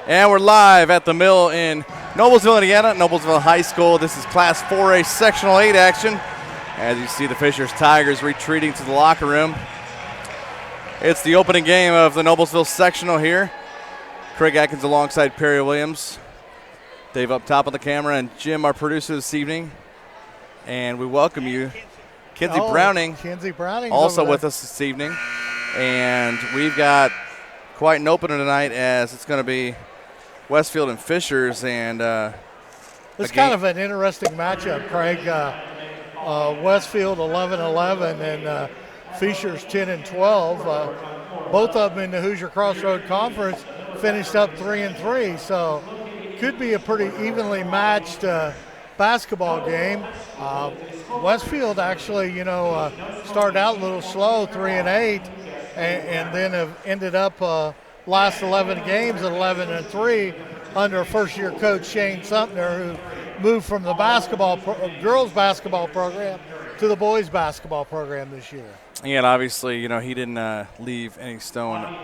And we're live at the mill in Noblesville, Indiana, Noblesville High School. This is Class 4A Sectional 8 action. As you see the Fishers Tigers retreating to the locker room. It's the opening game of the Noblesville Sectional here. Craig Atkins alongside Perry Williams. Dave up top on the camera, and Jim, our producer this evening. And we welcome you. Kinsey Browning also with us this evening. And we've got quite an opener tonight, as it's going to be Westfield and Fishers, and it's kind of an interesting matchup, Craig. Westfield 11-11 and Fishers 10-12. Both of them in the Hoosier Crossroad Conference finished up 3-3, so could be a pretty evenly matched basketball game. Westfield actually, started out a little slow, 3-8, and then have ended up last 11 games at 11-3 under first-year coach Shane Sumner, who moved from the girls basketball program to the boys basketball program this year. Yeah, and obviously, he didn't leave any stone,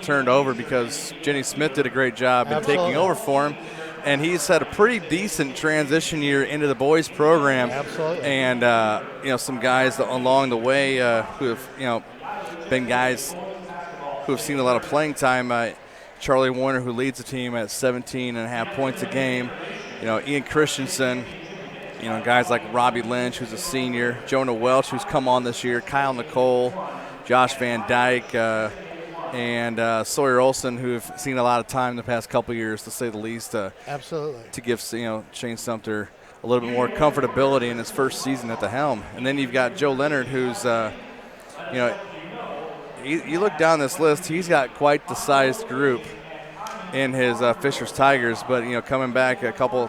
turned over, because Jenny Smith did a great job in taking over for him, and he's had a pretty decent transition year into the boys program. Absolutely. And some guys along the way who have been guys who have seen a lot of playing time. Charlie Warner, who leads the team at 17.5 points a game. Ian Christensen, guys like Robbie Lynch, who's a senior, Jonah Welch, who's come on this year, Kyle Nicole, Josh Van Dyke, and Sawyer Olson, who have seen a lot of time the past couple years, to say the least. Absolutely. To give Shane Sumter a little bit more comfortability in his first season at the helm. And then you've got Joe Leonard, who's, you look down this list, he's got quite the sized group in his Fishers Tigers, but, coming back a couple,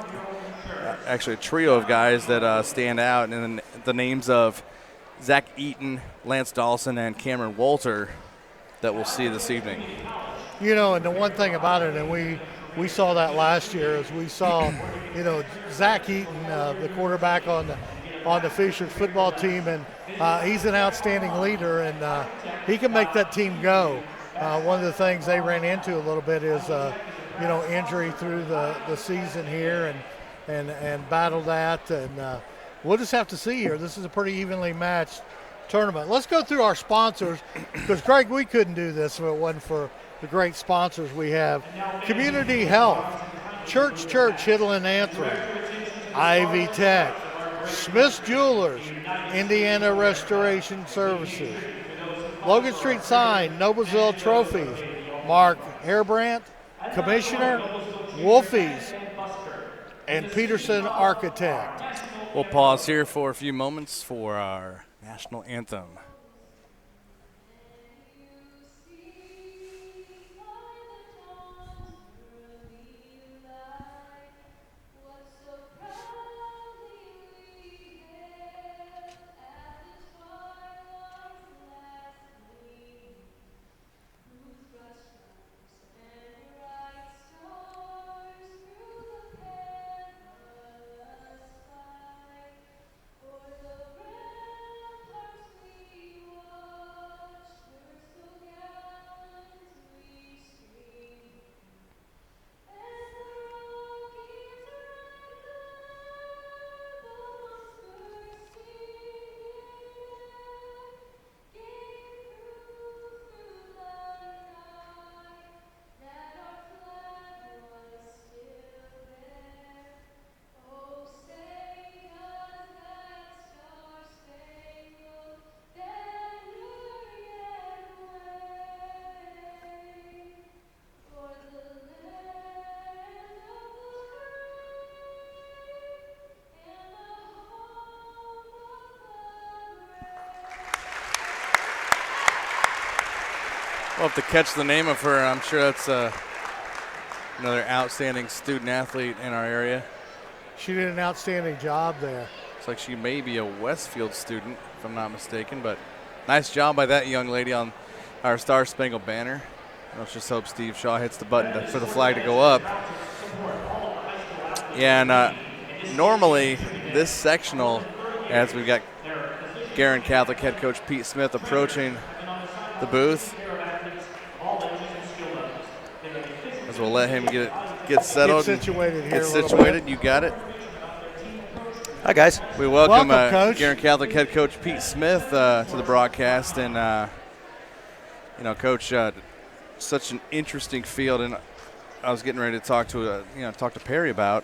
actually a trio of guys that stand out, and then the names of Zach Eaton, Lance Dawson, and Cameron Walter that we'll see this evening. And the one thing about it, and we saw that last year, is we saw, Zach Eaton, the quarterback on the Fishers football team, and he's an outstanding leader, and he can make that team go. One of the things they ran into a little bit is, injury through the season here, and battled that, and we'll just have to see here. This is a pretty evenly matched tournament. Let's go through our sponsors, because, Craig, we couldn't do this if it wasn't for the great sponsors we have. Community Health, Church Hiddle and Antrim, Ivy Tech, Smith's Jewelers, Indiana Restoration Services, Logan Street Sign, Noblesville Trophies, Mark Hairbrandt, Commissioner, Wolfies, and Peterson Architect. We'll pause here for a few moments for our national anthem. We'll have to catch the name of her. I'm sure that's another outstanding student athlete in our area. She did an outstanding job there. Looks like she may be a Westfield student, if I'm not mistaken, but nice job by that young lady on our Star Spangled Banner. Let's just hope Steve Shaw hits the button for the flag to go up. Yeah, and normally this sectional, as we've got Garin Catholic head coach Pete Smith approaching the booth. As we'll let him get settled. Get situated here. Get situated. You got it. Hi, guys. We welcome Coach. Guerin Catholic head coach Pete Smith to the broadcast. And, Coach, such an interesting field. And I was getting ready to talk to Perry about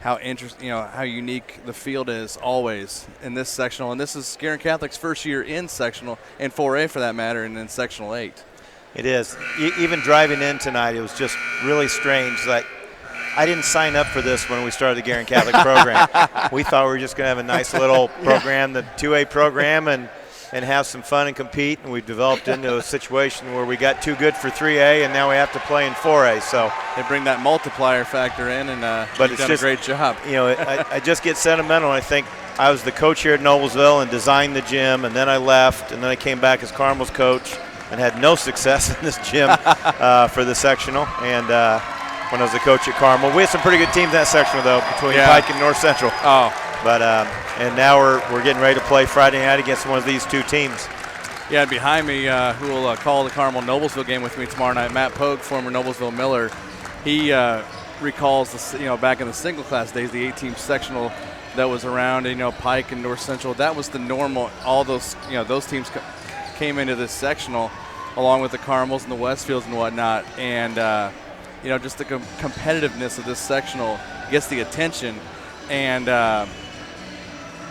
how how unique the field is always in this sectional. And this is Guerin Catholic's first year in sectional, and 4A for that matter, and in sectional 8. It is. Even driving in tonight, it was just really strange. Like, I didn't sign up for this when we started the Guerin Catholic program. We thought we were just going to have a nice little program, the 2A program, and have some fun and compete. And we've developed into a situation where we got too good for 3A, and now we have to play in 4A. So they bring that multiplier factor in, and but you've it's done a great job. I just get sentimental. I think I was the coach here at Noblesville and designed the gym, and then I left, and then I came back as Carmel's coach and had no success in this gym for the sectional. And when I was the coach at Carmel, we had some pretty good teams in that sectional, though, between Pike and North Central. Oh. But and now we're getting ready to play Friday night against one of these two teams. Yeah, and behind me, who will call the Carmel-Noblesville game with me tomorrow night, Matt Pogue, former Noblesville Miller. He recalls, back in the single class days, the 8-team sectional that was around, Pike and North Central. That was the normal. All those, those teams came into this sectional along with the Carmels and the Westfields and whatnot. And, just the competitiveness of this sectional gets the attention. And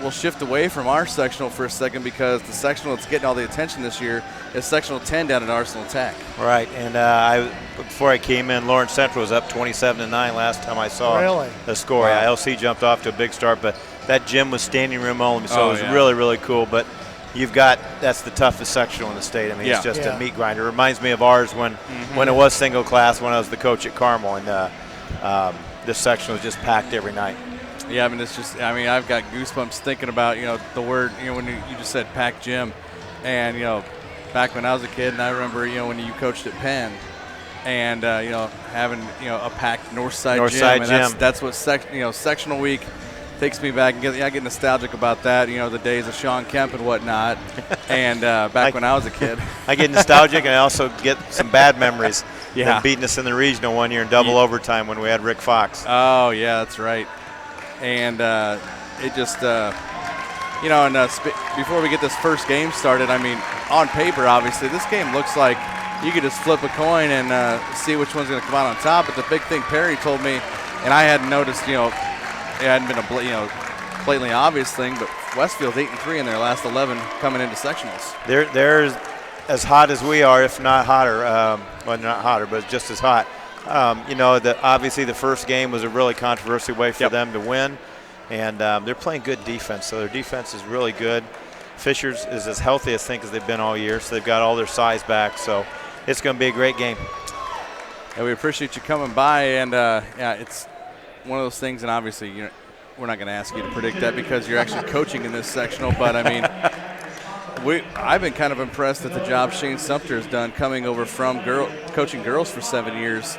we'll shift away from our sectional for a second, because the sectional that's getting all the attention this year is sectional 10 down at Arsenal Tech. Right, and before I came in, Lawrence Central was up 27-9 last time I saw the score. Wow. Yeah, LC jumped off to a big start, but that gym was standing room only, so it was really, really cool. But that's the toughest sectional in the state. I mean, it's just a meat grinder. It reminds me of ours when it was single class, when I was the coach at Carmel, and this section was just packed every night. Yeah, I've got goosebumps thinking about, the word, when you just said packed gym. And, back when I was a kid, and I remember, when you coached at Penn, and, having, a packed Northside gym. That's what sectional week takes me back, and I get nostalgic about that, the days of Sean Kemp and whatnot, and back when I was a kid. I get nostalgic, and I also get some bad memories. Them beating us in the regional one year in double overtime when we had Rick Fox. Oh, yeah, that's right. And it just, before we get this first game started, on paper, obviously, this game looks like you could just flip a coin and see which one's going to come out on top. But the big thing Perry told me, and I hadn't noticed, it hadn't been a blatantly obvious thing, but Westfield's 8-3 in their last 11 coming into sectionals. They're as hot as we are, if not hotter. Well, not hotter, but just as hot. Obviously the first game was a really controversial way for them to win, and they're playing good defense, so their defense is really good. Fishers is as healthy, I think, as they've been all year, so they've got all their size back, so it's going to be a great game. Yeah, we appreciate you coming by, and it's one of those things, and obviously we're not going to ask you to predict that because you're actually coaching in this sectional, but I've been kind of impressed at the job Shane Sumter has done coming over from coaching girls for 7 years.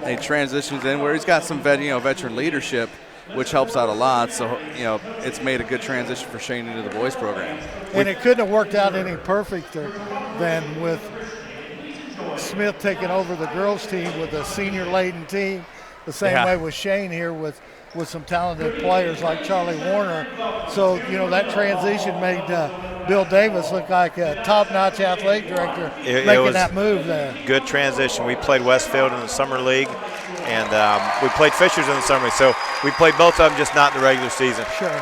And he transitions in where he's got some veteran leadership, which helps out a lot. So, it's made a good transition for Shane into the boys program. And it couldn't have worked out any perfecter than with Smith taking over the girls team with a senior-laden team, the same way with Shane here with some talented players like Charlie Warner. So, that transition made Bill Davis look like a top-notch athletic director making that move there. Good transition. We played Westfield in the summer league, and we played Fishers in the summer league. So we played both of them, just not in the regular season. Sure.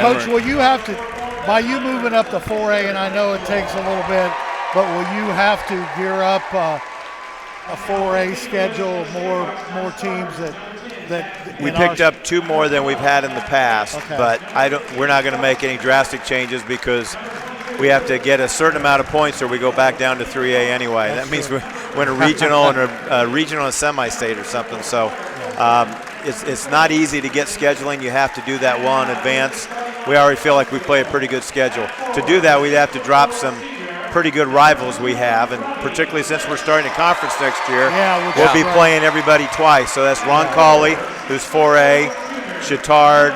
Coach, will you have to, by you moving up to 4A, and I know it takes a little bit, but will you have to gear up a 4A schedule, more teams that we picked up 2 more than we've had in the past, but we're not going to make any drastic changes because we have to get a certain amount of points or we go back down to 3A anyway. That means we're in a regional and a regional and semi-state or something. So it's not easy to get scheduling. You have to do that well in advance. We already feel like we play a pretty good schedule. To do that, we'd have to drop some pretty good rivals we have, and particularly since we're starting a conference next year, we'll be playing everybody twice. So that's Roncalli, who's 4A, Chittard,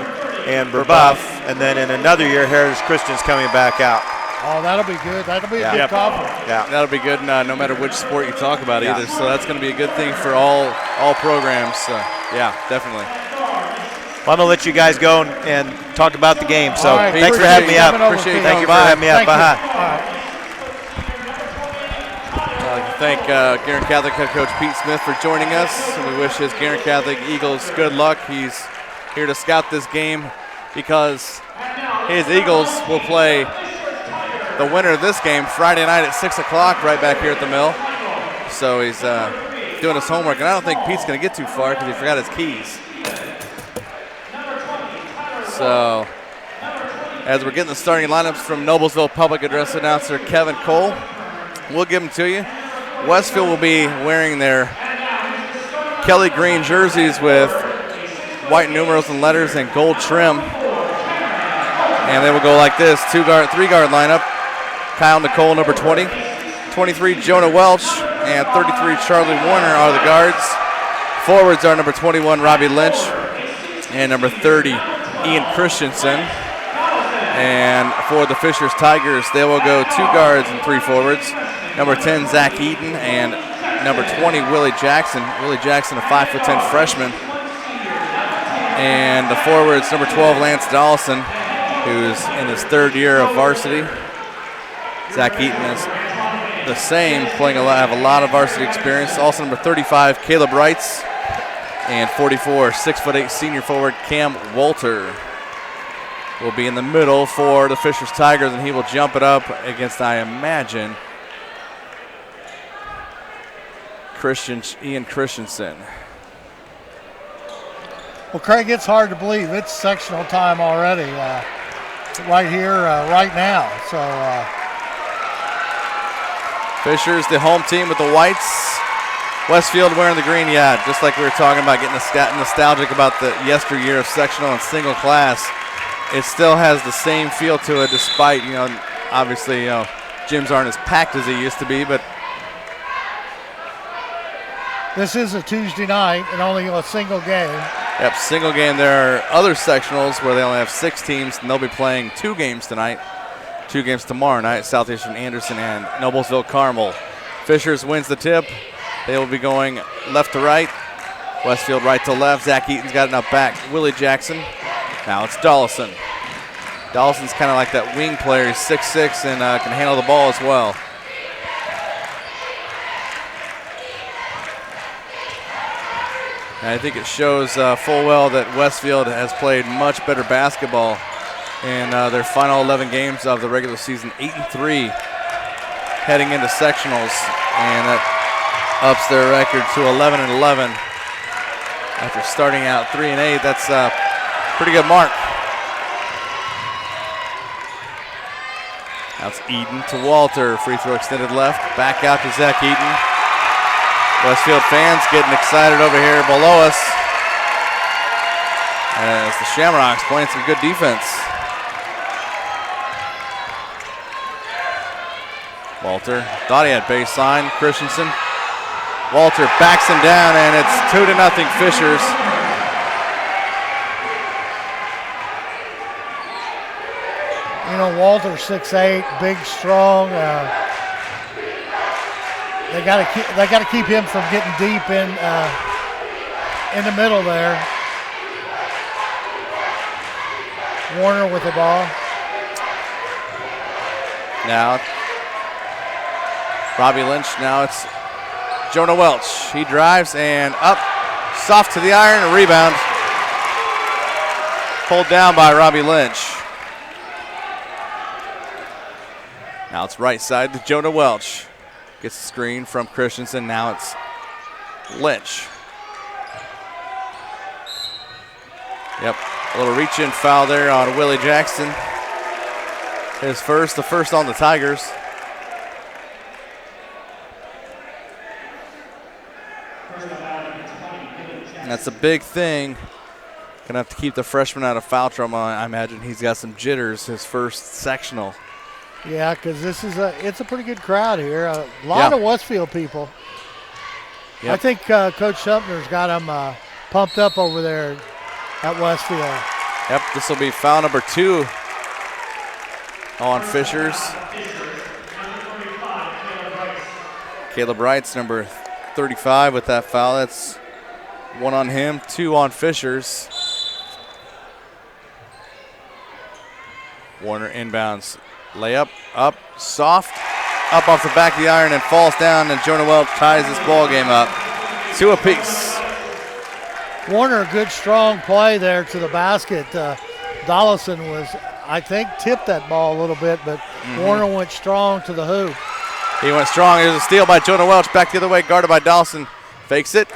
and Brebeuf, and then in another year, Heritage Christian's coming back out. Oh, that'll be good. That'll be a good conference. Yeah, that'll be good no matter which sport you talk about either. So that's going to be a good thing for all programs. Yeah, definitely. Well, I'm going to let you guys go and talk about the game. So right, thanks for having me up. Appreciate you. Thank you for having me up. Bye. I'd like to thank Guerin Catholic head coach Pete Smith for joining us. And we wish his Guerin Catholic Eagles good luck. He's here to scout this game because his Eagles will play the winner of this game Friday night at 6 o'clock right back here at the Mill. So he's doing his homework, and I don't think Pete's going to get too far because he forgot his keys. So as we're getting the starting lineups from Noblesville Public Address announcer Kevin Cole, we'll give them to you. Westfield will be wearing their Kelly green jerseys with white numerals and letters and gold trim. And they will go like this: 3-guard lineup. Kyle Nicole, number 20. 23, Jonah Welch. And 33, Charlie Warner are the guards. Forwards are number 21, Robbie Lynch. And number 30, Ian Christensen. And for the Fishers Tigers, they will go 2 guards and 3 forwards. Number 10, Zach Eaton. And number 20, Willie Jackson. Willie Jackson, a 5'10" freshman. And the forwards, number 12, Lance Dollison, who's in his 3rd year of varsity. Zach Eaton is the same, have a lot of varsity experience. Also number 35, Caleb Wrights, and 44, 6'8" senior forward Cam Walter will be in the middle for the Fishers Tigers, and he will jump it up against, I imagine, Ian Christensen. Well, Craig, it's hard to believe it's sectional time already. Right here, right now. So Fishers, the home team with the whites. Westfield wearing the green. Yeah, just like we were talking about, getting nostalgic about the yesteryear of sectional and single class. It still has the same feel to it, despite, obviously, gyms aren't as packed as they used to be, but this is a Tuesday night and only a single game. Yep, single game. There are other sectionals where they only have 6 teams, and they'll be playing 2 games tonight, 2 games tomorrow night, Southeastern Anderson and Noblesville Carmel. Fishers wins the tip. They will be going left to right, Westfield right to left. Zach Eaton's got it up back. Willie Jackson. Now it's Dollison. Dollison's kind of like that wing player. He's 6'6" and can handle the ball as well. And I think it shows full well that Westfield has played much better basketball in their final 11 games of the regular season, 8-3, heading into sectionals, and that ups their record to 11-11 after starting out 3-8. That's a pretty good mark. Now it's Eden to Walter. Free throw extended left. Back out to Zach Eaton. Westfield fans getting excited over here below us as the Shamrocks playing some good defense. Walter thought he had baseline. Christensen. Walter backs him down, and it's 2-0 Fishers. Walter 6'8", big, strong. They got to keep him from getting deep in the middle there. Warner with the ball. Now Robbie Lynch. Now it's Jonah Welch. He drives and up, soft to the iron, and rebound. Pulled down by Robbie Lynch. Now it's right side to Jonah Welch. Gets the screen from Christensen. Now it's Lynch. Yep, a little reach-in foul there on Willie Jackson. The first on the Tigers. And that's a big thing. Gonna have to keep the freshman out of foul trouble. I imagine he's got some jitters, his first sectional. Yeah, because it's a pretty good crowd here. A lot of Westfield people. Yep. I think Coach Sumner's got them pumped up over there at Westfield. Yep, this will be foul number 2 on Fishers. Caleb Wright's number 35 with that foul. That's 1 on him, 2 on Fishers. Warner inbounds. Layup, up, soft, up off the back of the iron and falls down, and Jonah Welch ties this ball game up. 2 apiece. Warner, a good strong play there to the basket. Dollison was, I think, tipped that ball a little bit, but Warner went strong to the hoop. He went strong. Here's a steal by Jonah Welch. Back the other way, guarded by Dawson. Fakes it.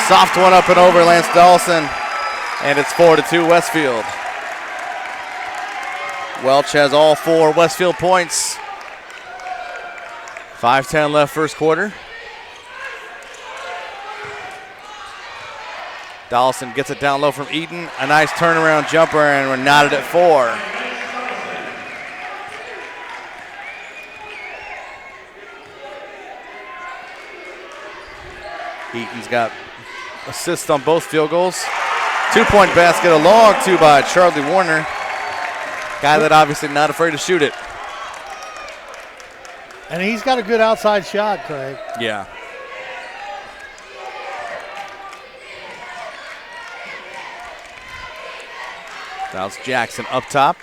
Soft one up and over Lance Dawson. And it's 4-2 Westfield. Welch has all 4 Westfield points. 5:10 left first quarter. Dawson gets it down low from Eaton. A nice turnaround jumper, and we're knotted at 4. Eaton's got assists on both field goals. 2-point basket, a long 2 by Charlie Warner. Guy that obviously not afraid to shoot it. And he's got a good outside shot, Craig. Yeah. Now it's Jackson up top.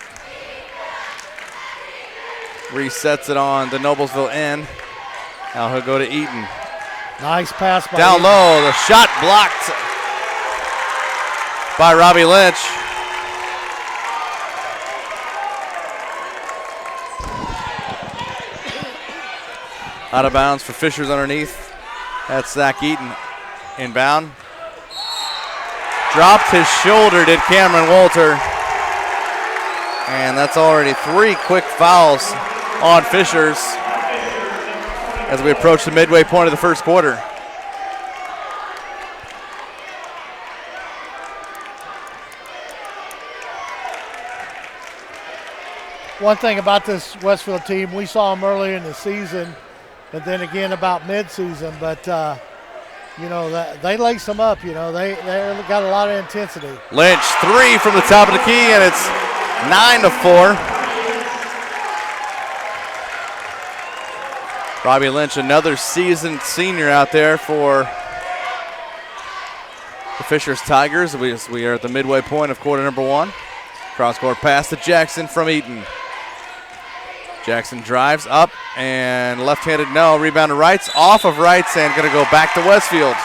Resets it on the Noblesville end. Now he'll go to Eaton. Nice pass by Down Eaton. low, the shot blocked by Robbie Lynch. Out of bounds for Fishers underneath. That's Zach Eaton. Inbound. Dropped his shoulder, did Cameron Walter. And that's already 3 quick fouls on Fishers as we approach the midway point of the first quarter. One thing about this Westfield team, we saw them early in the season and then again about mid-season, but you know, they lace them up. You know, they got a lot of intensity. Lynch, 3 from the top of the key, and it's 9-4. Robbie Lynch, another seasoned senior out there for the Fishers Tigers. We are at the midway point of quarter number 1. Cross-court pass to Jackson from Eaton. Jackson drives up and left-handed, no. Rebound to Wrights, off of Wrights, and going to go back to Westfield.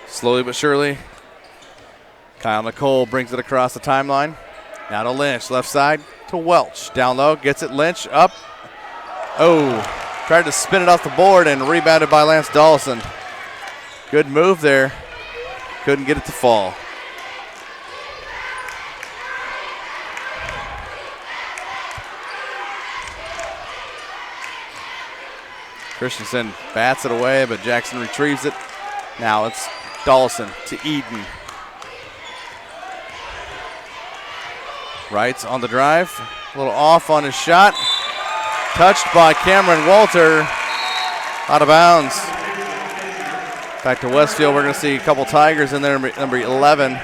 Slowly but surely, Kyle Nicole brings it across the timeline. Now to Lynch, left side to Welch. Down low, gets it, Lynch, up. Oh, tried to spin it off the board and rebounded by Lance Dawson. Good move there. Couldn't get it to fall. Christensen bats it away, but Jackson retrieves it. Now it's Dawson to Eden. Wrights on the drive. A little off on his shot. Touched by Cameron Walter. Out of bounds. Back to Westfield. We're going to see a couple Tigers in there. Number 11,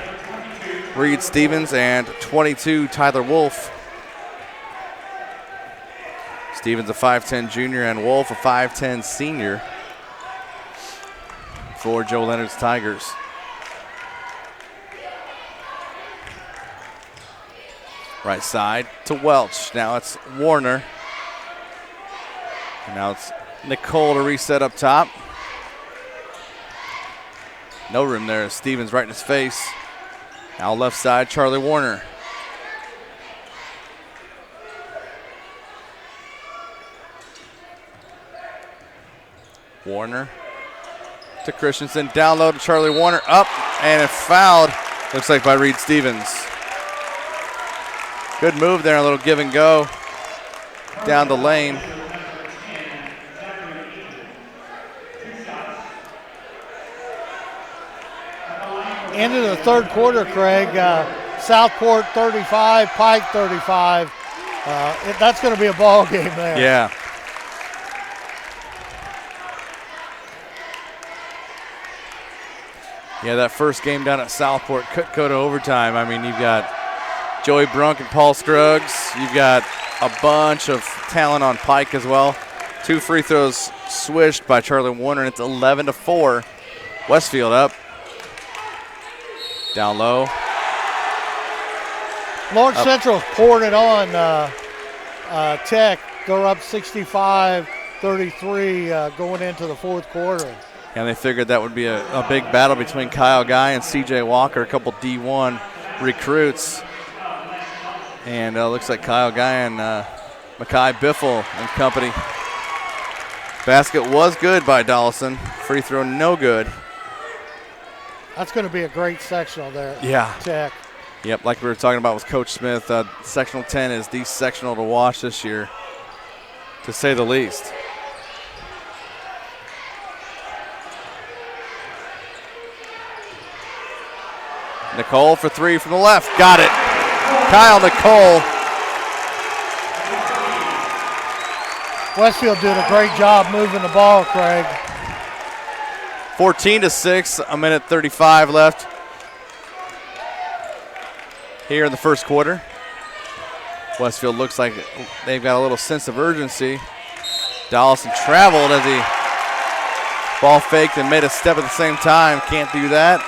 Reed Stevens, and 22, Tyler Wolf. Stevens a 5'10 junior and Wolf a 5'10 senior for Joe Leonard's Tigers. Right side to Welch. Now it's Warner. And now it's Nicole to reset up top. No room there. Stevens right in his face. Now left side, Charlie Warner. Warner to Christensen. Down low to Charlie Warner. Up and it fouled. Looks like by Reed Stevens. Good move there. A little give and go down the lane. End of the third quarter, Craig. Southport 35, Pike 35. That's going to be a ball game there. Yeah. Yeah, that first game down at Southport could go to overtime. I mean, you've got Joey Brunk and Paul Scruggs. You've got a bunch of talent on Pike as well. 2 free throws swished by Charlie Warner, and it's 11-4. Westfield up. Down low. Lawrence Central's poured it on Tech. They're up 65-33 going into the fourth quarter. And they figured that would be a big battle between Kyle Guy and C.J. Walker, a couple D1 recruits. And looks like Kyle Guy and Makai Biffle and company. Basket was good by Dollison. Free throw no good. That's going to be a great sectional there. Yeah. Tech. Yep, like we were talking about with Coach Smith, Sectional 10 is the sectional to watch this year, to say the least. Nicole for 3 from the left. Got it. Kyle Nicole. Westfield doing a great job moving the ball, Craig. 14-6, a minute 35 left here in the first quarter. Westfield looks like they've got a little sense of urgency. Dollison traveled as he ball faked and made a step at the same time. Can't do that.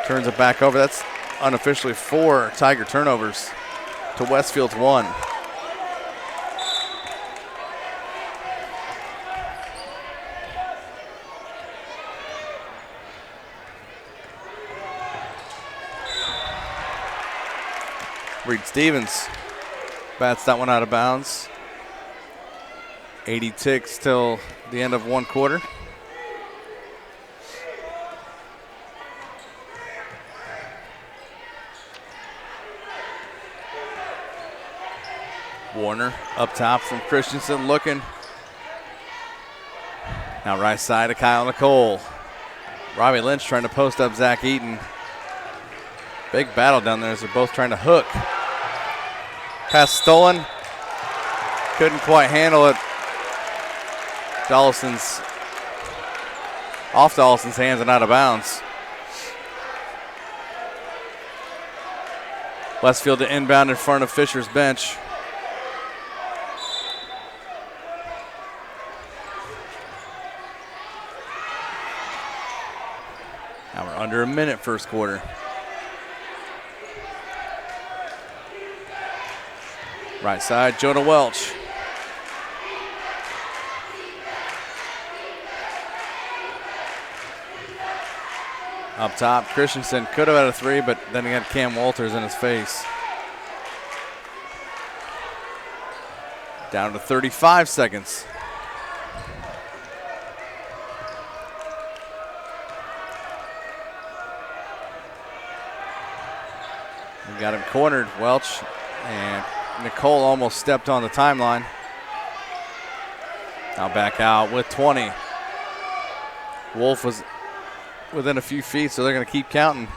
Turns it back over. That's unofficially 4 Tiger turnovers to Westfield's 1. Reed Stevens bats that one out of bounds. 80 ticks till the end of 1 quarter. Warner up top from Christensen looking. Now right side to Kyle Nicole. Robbie Lynch trying to post up Zach Eaton. Big battle down there as they're both trying to hook. Pass stolen. Couldn't quite handle it. Off Dollison's hands and out of bounds. Westfield to inbound in front of Fisher's bench. Now we're under a minute first quarter. Right side, Jonah Welch. Up top, Christensen could have had a 3, but then he had Cam Walters in his face. Down to 35 seconds. We got him cornered, Welch, and Nicole almost stepped on the timeline. Now back out with 20. Wolf was within a few feet, so they're going to keep counting.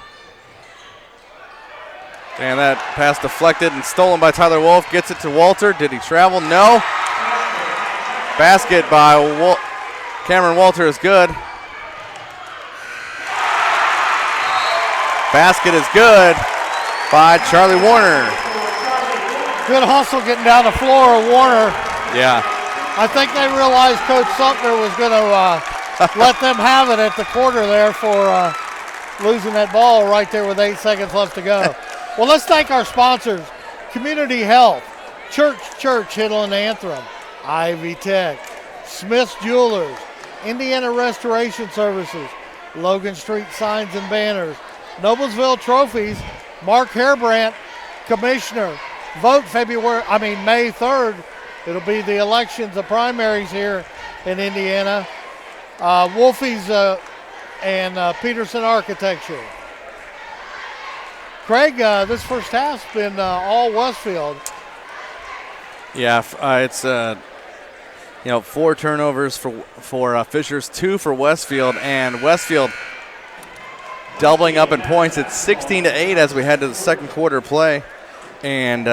And that pass deflected and stolen by Tyler Wolf. Gets it to Walter. Did he travel? No. Basket by Cameron Walter is good. Basket is good by Charlie Warner. Good hustle getting down the floor of Warner. Yeah. I think they realized Coach Sumter was going to let them have it at the quarter there for losing that ball right there with 8 seconds left to go. Well, let's thank our sponsors. Community Health, Church Hiddle and Anthem, Ivy Tech, Smith's Jewelers, Indiana Restoration Services, Logan Street Signs and Banners, Noblesville Trophies, Mark Hairbrandt, Commissioner. Vote May 3rd. It'll be the elections, the primaries here in Indiana. Wolfie's and Peterson Architecture. Craig, this first half's been all Westfield. Yeah, it's 4 turnovers for Fishers, 2 for Westfield, and Westfield doubling up in points. It's 16-8 as we head to the second quarter play. And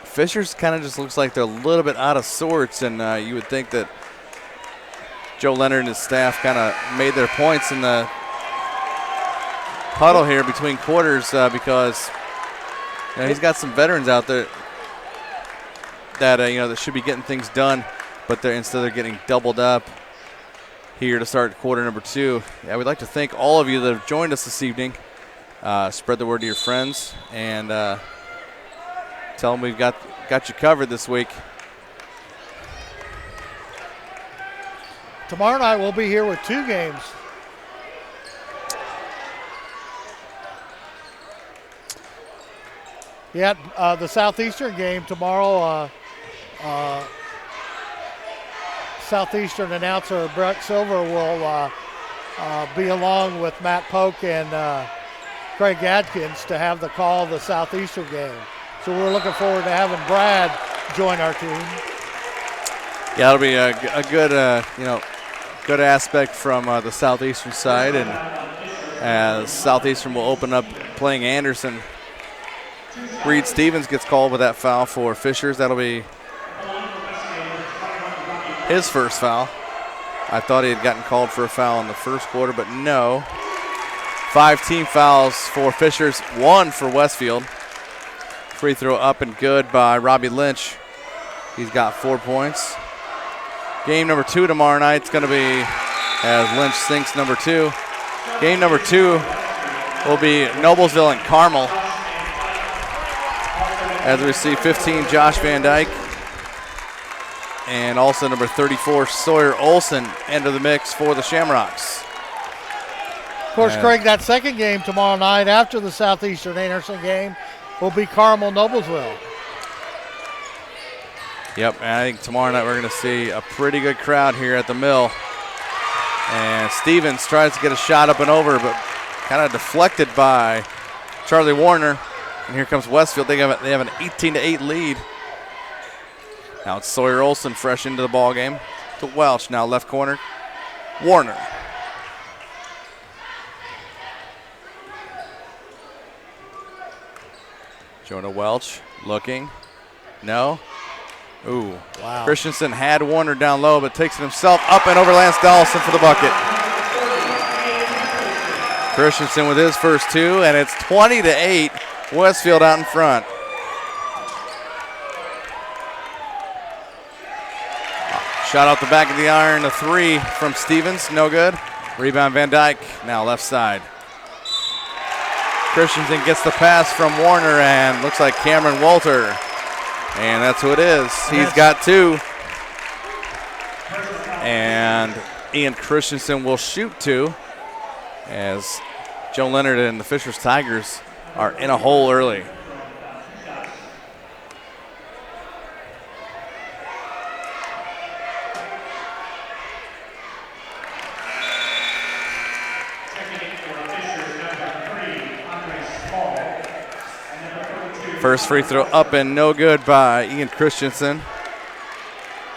Fishers kind of just looks like they're a little bit out of sorts, and you would think that Joe Leonard and his staff kind of made their points in the huddle here between quarters because he's got some veterans out there that that should be getting things done, but instead they're getting doubled up here to start quarter number 2. Yeah, we'd like to thank all of you that have joined us this evening. Spread the word to your friends and tell them we've got you covered this week. Tomorrow night we'll be here with 2 games. Yeah, the Southeastern game tomorrow. Southeastern announcer Brett Silver will be along with Matt Polk and Craig Adkins to have the call of the Southeastern game. So we're looking forward to having Brad join our team. Yeah, it'll be a good good aspect from the Southeastern side, and as Southeastern will open up playing Anderson. Reed Stevens gets called with that foul for Fishers. That'll be his first foul. I thought he had gotten called for a foul in the first quarter, but no. 5 team fouls for Fishers, 1 for Westfield. Free throw up and good by Robbie Lynch. He's got 4 points. Game number 2 tomorrow night is going to be as Lynch sinks number 2. Game number 2 will be Noblesville and Carmel. As we see 15, Josh Van Dyke. And also number 34, Sawyer Olson, enter the mix for the Shamrocks. Of course, Craig, that second game tomorrow night after the Southeastern Anderson game will be Carmel-Noblesville. Yep, and I think tomorrow night we're going to see a pretty good crowd here at the Mill. And Stevens tries to get a shot up and over, but kind of deflected by Charlie Warner. And here comes Westfield. They have an 18-8 lead. Now it's Sawyer Olson fresh into the ball game. To Welch, now left corner. Warner. Jonah Welch looking. No. Ooh. Wow. Christensen had Warner down low, but takes it himself up and over Lance Dawson for the bucket. Christensen with his first 2, and it's 20-8. Westfield out in front. Shot out the back of the iron, a 3 from Stevens, no good. Rebound Van Dyke, now left side. Christensen gets the pass from Warner and looks like Cameron Walter. And that's who it is. He's got 2. And Ian Christensen will shoot 2 as Joe Leonard and the Fishers Tigers are in a hole early. First free throw up and no good by Ian Christensen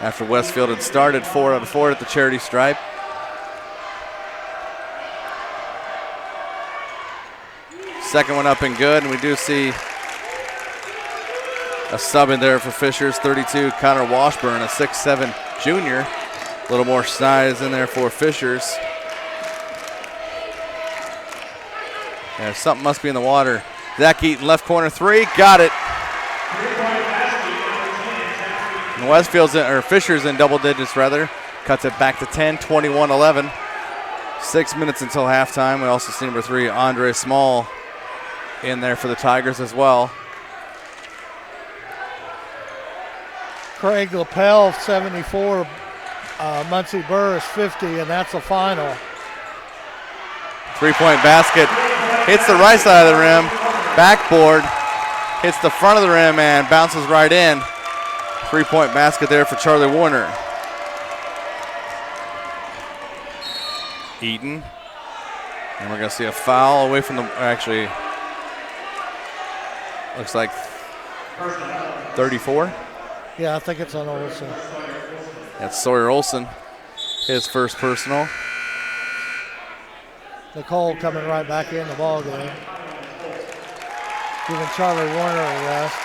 after Westfield had started 4 out of 4 at the charity stripe. Second one up and good, and we do see a sub in there for Fishers, 32, Connor Washburn, a 6'7 junior. A little more size in there for Fishers. Yeah, something must be in the water. Zach Eaton, left corner 3, got it. And Westfield's or Fishers in double digits rather, cuts it back to 10, 21-11. 6 minutes until halftime. We also see number 3, Andre Small, in there for the Tigers as well. Craig Lapel 74, Muncie Burris 50, and that's the final. 3-point basket hits the right side of the rim, backboard, hits the front of the rim and bounces right in. 3-point basket there for Charlie Warner. Eaton, and we're going to see a foul away from the, actually, looks like 34. Yeah, I think it's on Olson. That's Sawyer Olson, his first personal. Nicole coming right back in the ball game, giving Charlie Warner a rest.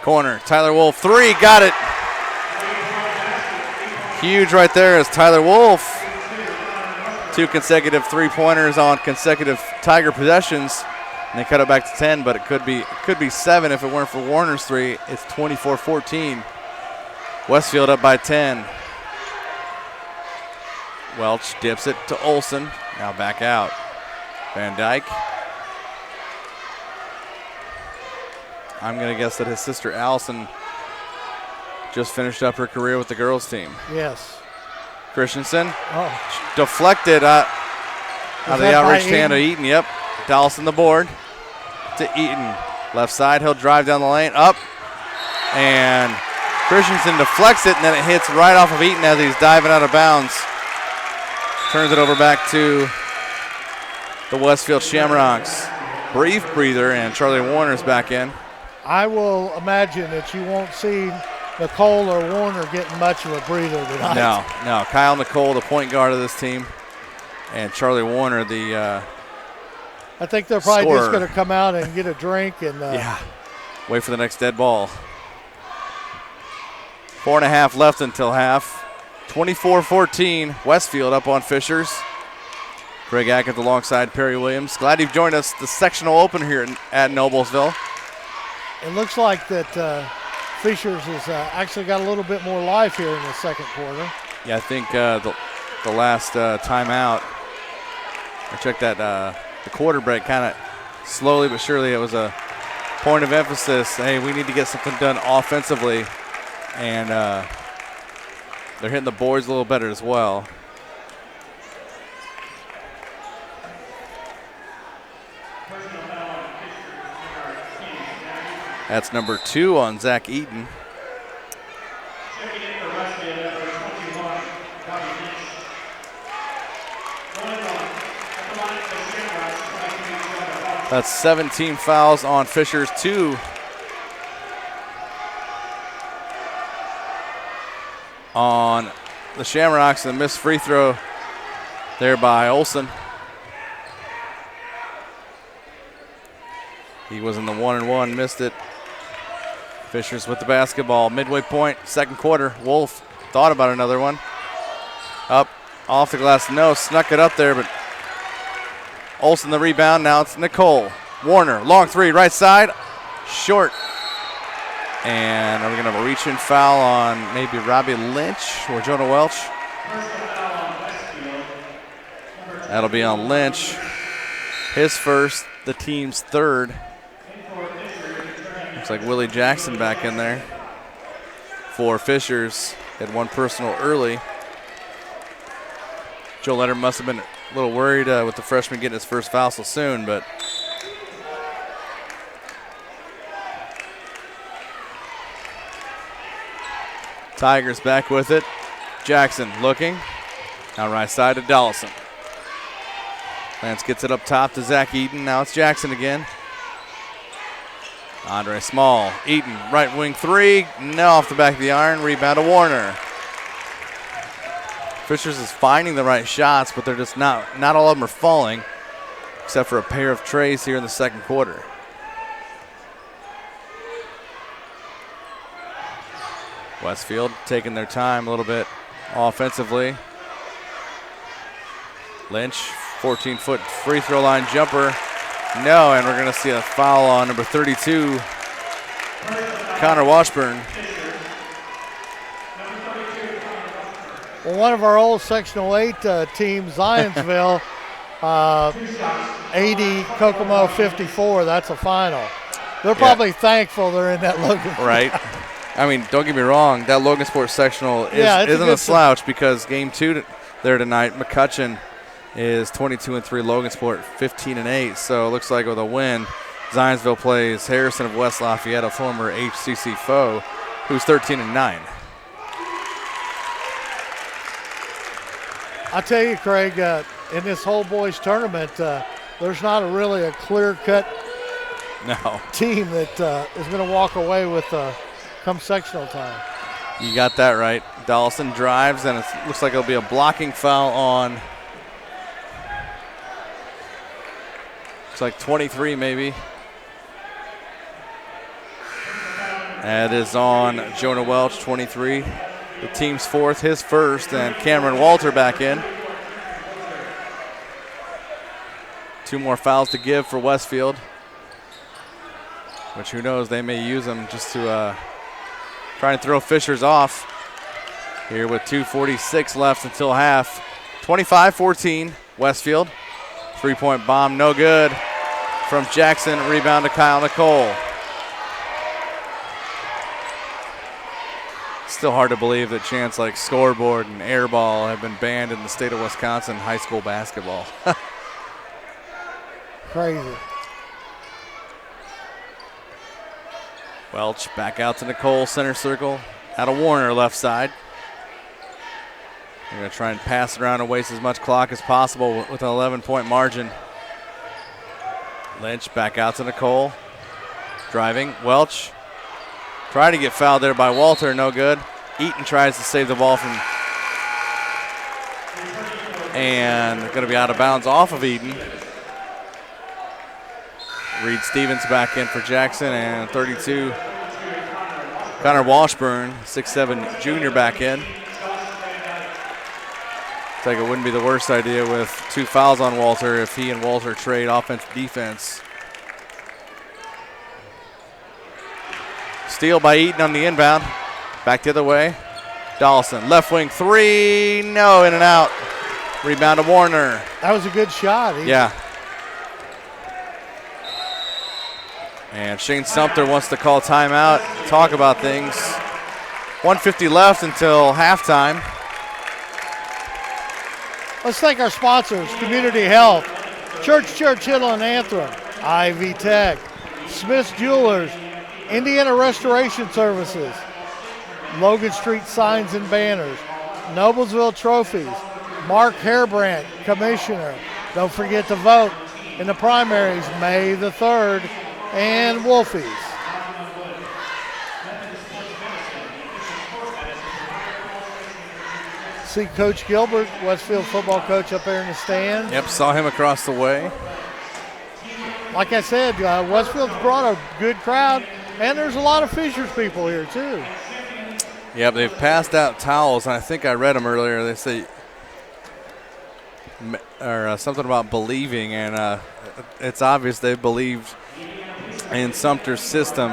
Corner, Tyler Wolf, 3, got it. Huge right there is Tyler Wolf. 2 consecutive three-pointers on consecutive Tiger possessions. And they cut it back to 10, but it could be 7 if it weren't for Warner's 3. It's 24-14. Westfield up by 10. Welch dips it to Olson. Now back out. Van Dyke. I'm going to guess that his sister Allison just finished up her career with the girls team. Yes. Christensen deflected out of the outreached hand of Eaton. Yep. Dallison the board to Eaton. Left side, he'll drive down the lane, up, and Christensen deflects it, and then it hits right off of Eaton as he's diving out of bounds. Turns it over back to the Westfield Shamrocks. Brief breather, and Charlie Warner's back in. I will imagine that you won't see Nicole or Warner getting much of a breather tonight. No. Kyle Nicole, the point guard of this team, and Charlie Warner, the I think they're probably scorer. just going to come out and get a drink and wait for the next dead ball. 4.5 left until half. 24-14. Westfield up on Fishers. Craig Atkins alongside Perry Williams. Glad you've joined us. The sectional opener here at Noblesville. It looks like that Fishers has actually got a little bit more life here in the second quarter. Yeah, I think the last timeout, I checked that the quarter break kind of slowly but surely it was a point of emphasis. Hey, we need to get something done offensively, and they're hitting the boards a little better as well. That's number 2 on Zach Eaton. That's 17 fouls on Fishers, 2 on the Shamrocks, and a missed free throw there by Olson. He was in the 1-and-1, missed it. Fishers with the basketball, midway point, second quarter. Wolf thought about another one. Up, off the glass, no, snuck it up there, but Olson the rebound. Now it's Nicole. Warner, long 3, right side, short. And are we going to have a reach-in foul on maybe Robbie Lynch or Jonah Welch? That'll be on Lynch. His first, the team's third. Looks like Willie Jackson back in there for Fishers. Had one personal early. Joe Leonard must have been a little worried with the freshman getting his first foul so soon, but Tigers back with it. Jackson looking. Now right side to Dallison. Lance gets it up top to Zach Eaton. Now it's Jackson again. Andre Small. Eaton, right wing 3. No, off the back of the iron. Rebound to Warner. Fishers is finding the right shots, but they're just not all of them are falling, except for a pair of trays here in the second quarter. Westfield taking their time a little bit offensively. Lynch, 14-foot free throw line jumper. No, and we're going to see a foul on number 32, Connor Washburn. Well, one of our old Sectional 8 teams, Zionsville, 80, Kokomo 54, that's a final. They're probably thankful they're in that Logan. Right. I mean, don't get me wrong, that Logan Sports sectional isn't a slouch because game 2 there tonight, McCutcheon is 22-3, Logan Sport 15-8. So it looks like with a win, Zionsville plays Harrison of West Lafayette, a former HCC foe, who's 13-9. I tell you, Craig, in this whole boys tournament, there's not really a clear-cut team that is going to walk away with come sectional time. You got that right. Dawson drives, and it looks like it'll be a blocking foul on, looks like 23 maybe. That is on Jonah Welch, 23. The team's fourth, his first, and Cameron Walter back in. 2 more fouls to give for Westfield, which who knows, they may use them just to try and throw Fishers off here with 2:46 left until half. 25-14, Westfield. 3-point bomb, no good from Jackson. Rebound to Kyle Nicole. Still hard to believe that chants like scoreboard and airball have been banned in the state of Wisconsin high school basketball. Crazy. Welch back out to Nicole, center circle. Out of Warner, left side. They're going to try and pass it around and waste as much clock as possible with an 11-point margin. Lynch back out to Nicole. Driving. Welch. Trying to get fouled there by Walter, no good. Eaton tries to save the ball from. And going to be out of bounds off of Eaton. Reed Stevens back in for Jackson, and 32. Connor Washburn, 6'7" junior, back in. I think it wouldn't be the worst idea with 2 fouls on Walter if he and Walter trade offense defense. Steal by Eaton on the inbound. Back the other way. Dawson, left wing 3, no, in and out. Rebound to Warner. That was a good shot. Yeah. And Shane Sumter wants to call timeout, talk about things. 1:50 left until halftime. Let's thank our sponsors: Community Health, Church Hill and Anthem, Ivy Tech, Smith's Jewelers, Indiana Restoration Services, Logan Street Signs and Banners, Noblesville Trophies, Mark Hairbrandt, Commissioner. Don't forget to vote in the primaries May the 3rd, and Wolfies. See Coach Gilbert, Westfield football coach, up there in the stand. Yep, saw him across the way. Like I said, Westfield's brought a good crowd, and there's a lot of Fishers people here too. Yep, they've passed out towels, and I think I read them earlier. They say something about believing, and it's obvious they believed in Sumter's system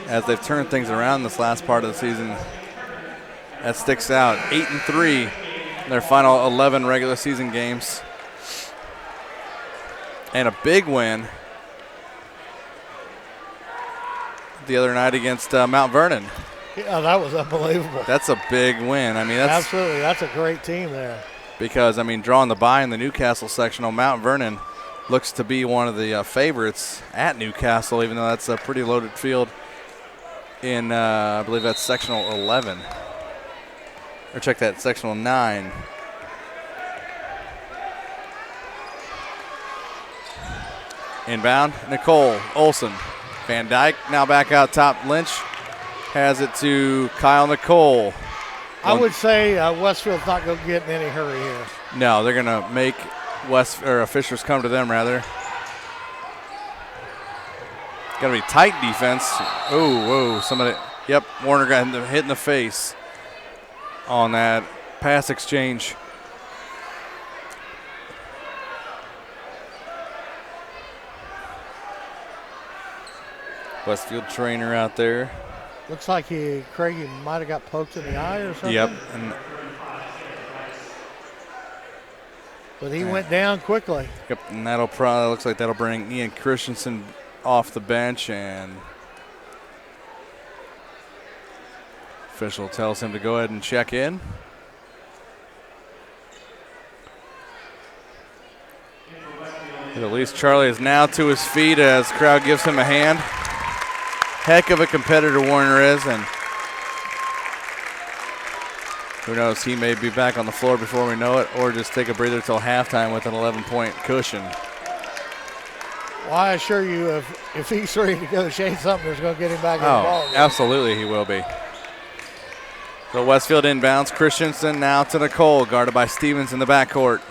as they've turned things around this last part of the season. That sticks out. 8-3 in their final 11 regular season games. And a big win the other night against Mount Vernon. Yeah, that was unbelievable. That's a big win. I mean, absolutely. That's a great team there. Because, I mean, drawing the bye in the Newcastle sectional, Mount Vernon looks to be one of the favorites at Newcastle, even though that's a pretty loaded field in, I believe that's sectional 11. Or check that, sectional 9. Inbound, Nicole Olson. Van Dyke now back out top. Lynch has it to Kyle Nicole. I would say Westfield's not going to get in any hurry here. No, they're going to make Fishers come to them, rather. Got to be tight defense. Oh, whoa, somebody. Yep, Warner got hit in the face on that pass exchange. Westfield trainer out there. Looks like Craigie might have got poked in the eye or something. Yep. But he went down quickly. Yep, and that'll probably looks like that'll bring Ian Christensen off the bench, and official tells him to go ahead and check in. But at least Charlie is now to his feet as crowd gives him a hand. Heck of a competitor Warner is, and who knows, he may be back on the floor before we know it, or just take a breather till halftime with an 11-point cushion. Well, I assure you, if he's ready to go, Shane Sumter's going to get him back in the ball game. Absolutely he will be. So Westfield inbounds. Christensen now to Nicole, guarded by Stevens in the backcourt.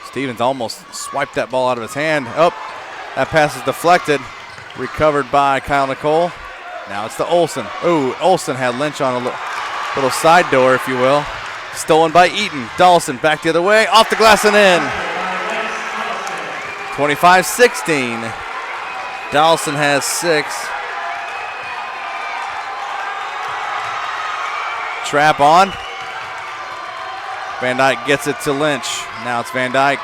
Stevens almost swiped that ball out of his hand. Oh, that pass is deflected. Recovered by Kyle Nicole. Now it's to Olson. Oh, Olson had Lynch on a little. Little side door, if you will. Stolen by Eaton. Dawson back the other way, off the glass and in. 25-16. Dawson has 6. Trap on. Van Dyke gets it to Lynch. Now it's Van Dyke,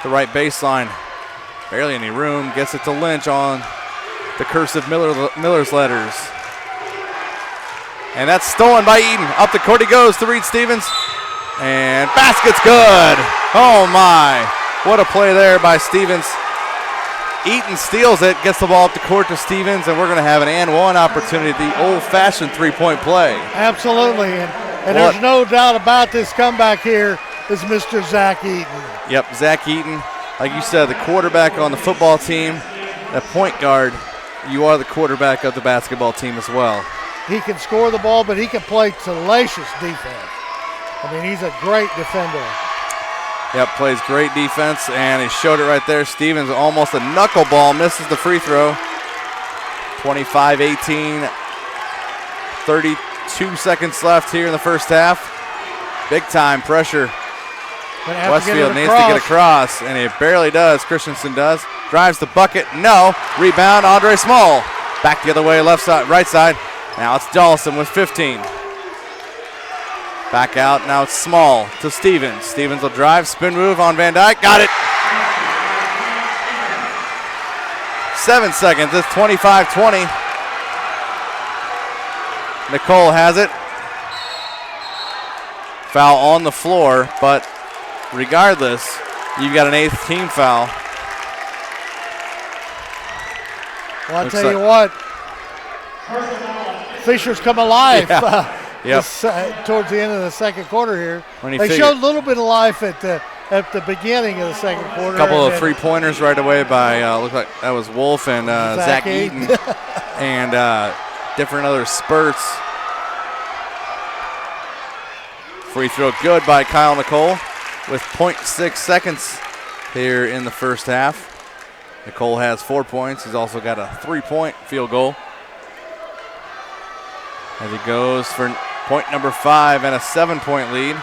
the right baseline. Barely any room. Gets it to Lynch on the cursive Miller's letters. And that's stolen by Eaton. Up the court he goes to Reed Stevens. And basket's good. Oh my. What a play there by Stevens. Eaton steals it, gets the ball up the court to Stevens, and we're going to have an and one opportunity, the old-fashioned three-point play. Absolutely. And there's no doubt about this comeback here is Mr. Zach Eaton. Yep, Zach Eaton. Like you said, the quarterback on the football team, that point guard, you are the quarterback of the basketball team as well. He can score the ball, but he can play tenacious defense. I mean, he's a great defender. Yep, plays great defense, and he showed it right there. Stevens almost a knuckleball, misses the free throw. 25-18, 32 seconds left here in the first half. Big time pressure. Westfield needs to get across, and he barely does. Christensen does. Drives the bucket, no. Rebound, Andre Small. Back the other way, left side, right side. Now it's Dawson with 15. Back out, now it's Small to Stevens. Stevens will drive, spin move on Van Dyke, got it. 7 seconds, it's 25-20. Nicole has it. Foul on the floor, but regardless, you've got an 8th team foul. Well, I'll tell you what, Fisher's come alive. Yeah. Yep. Towards the end of the second quarter here. They showed a little bit of life at the beginning of the second quarter. A couple of three-pointers right away by, looked like that was Wolf and Zach Eaton. And different other spurts. Free throw good by Kyle Nicole with 0.6 seconds here in the first half. Nicole has 4 points. He's also got a 3-point field goal. As he goes for point number 5 and a 7-point lead.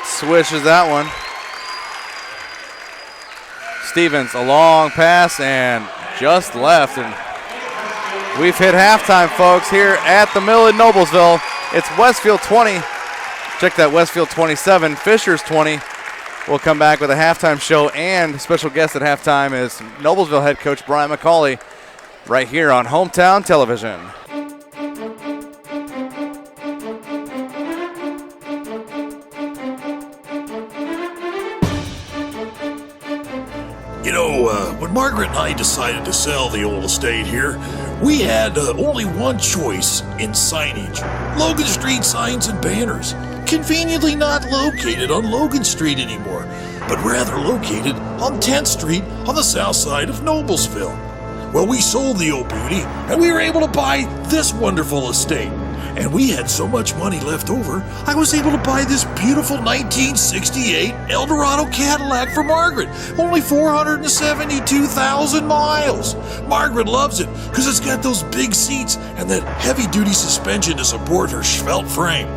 Swishes that one. Stevens, a long pass and just left. And we've hit halftime, folks, here at the Mill in Noblesville. It's Westfield 20. Check that, Westfield 27, Fishers 20. We'll come back with a halftime show, and special guest at halftime is Noblesville head coach Brian McCauley right here on Hometown Television. You know, when Margaret and I decided to sell the old estate here, we had only one choice in signage. Logan Street signs and banners. Conveniently not located on Logan Street anymore, but rather located on 10th Street on the south side of Noblesville. Well, we sold the old beauty, and we were able to buy this wonderful estate. And we had so much money left over, I was able to buy this beautiful 1968 Eldorado Cadillac for Margaret. Only 472,000 miles. Margaret loves it because it's got those big seats and that heavy-duty suspension to support her svelte frame.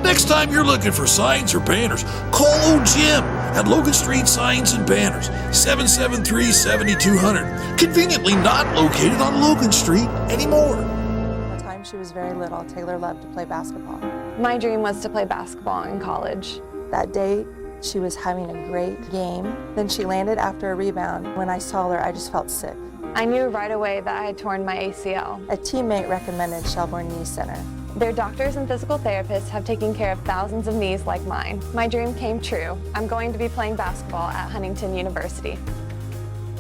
Next time you're looking for signs or banners, call old Jim at Logan Street Signs and Banners, 773-7200. Conveniently not located on Logan Street anymore. She was very little. Taylor loved to play basketball. My dream was to play basketball in college. That day, she was having a great game. Then she landed after a rebound. When I saw her, I just felt sick. I knew right away that I had torn my ACL. A teammate recommended Shelbourne Knee Center. Their doctors and physical therapists have taken care of thousands of knees like mine. My dream came true. I'm going to be playing basketball at Huntington University.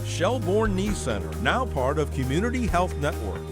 Shelbourne Knee Center, now part of Community Health Network.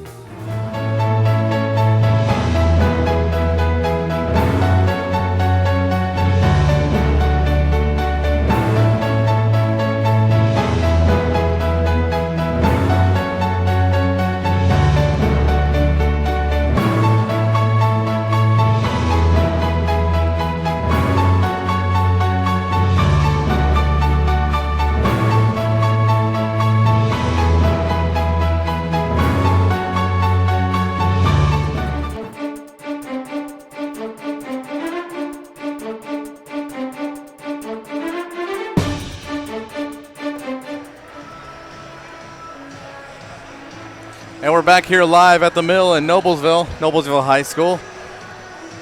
And we're back here live at the Mill in Noblesville High School.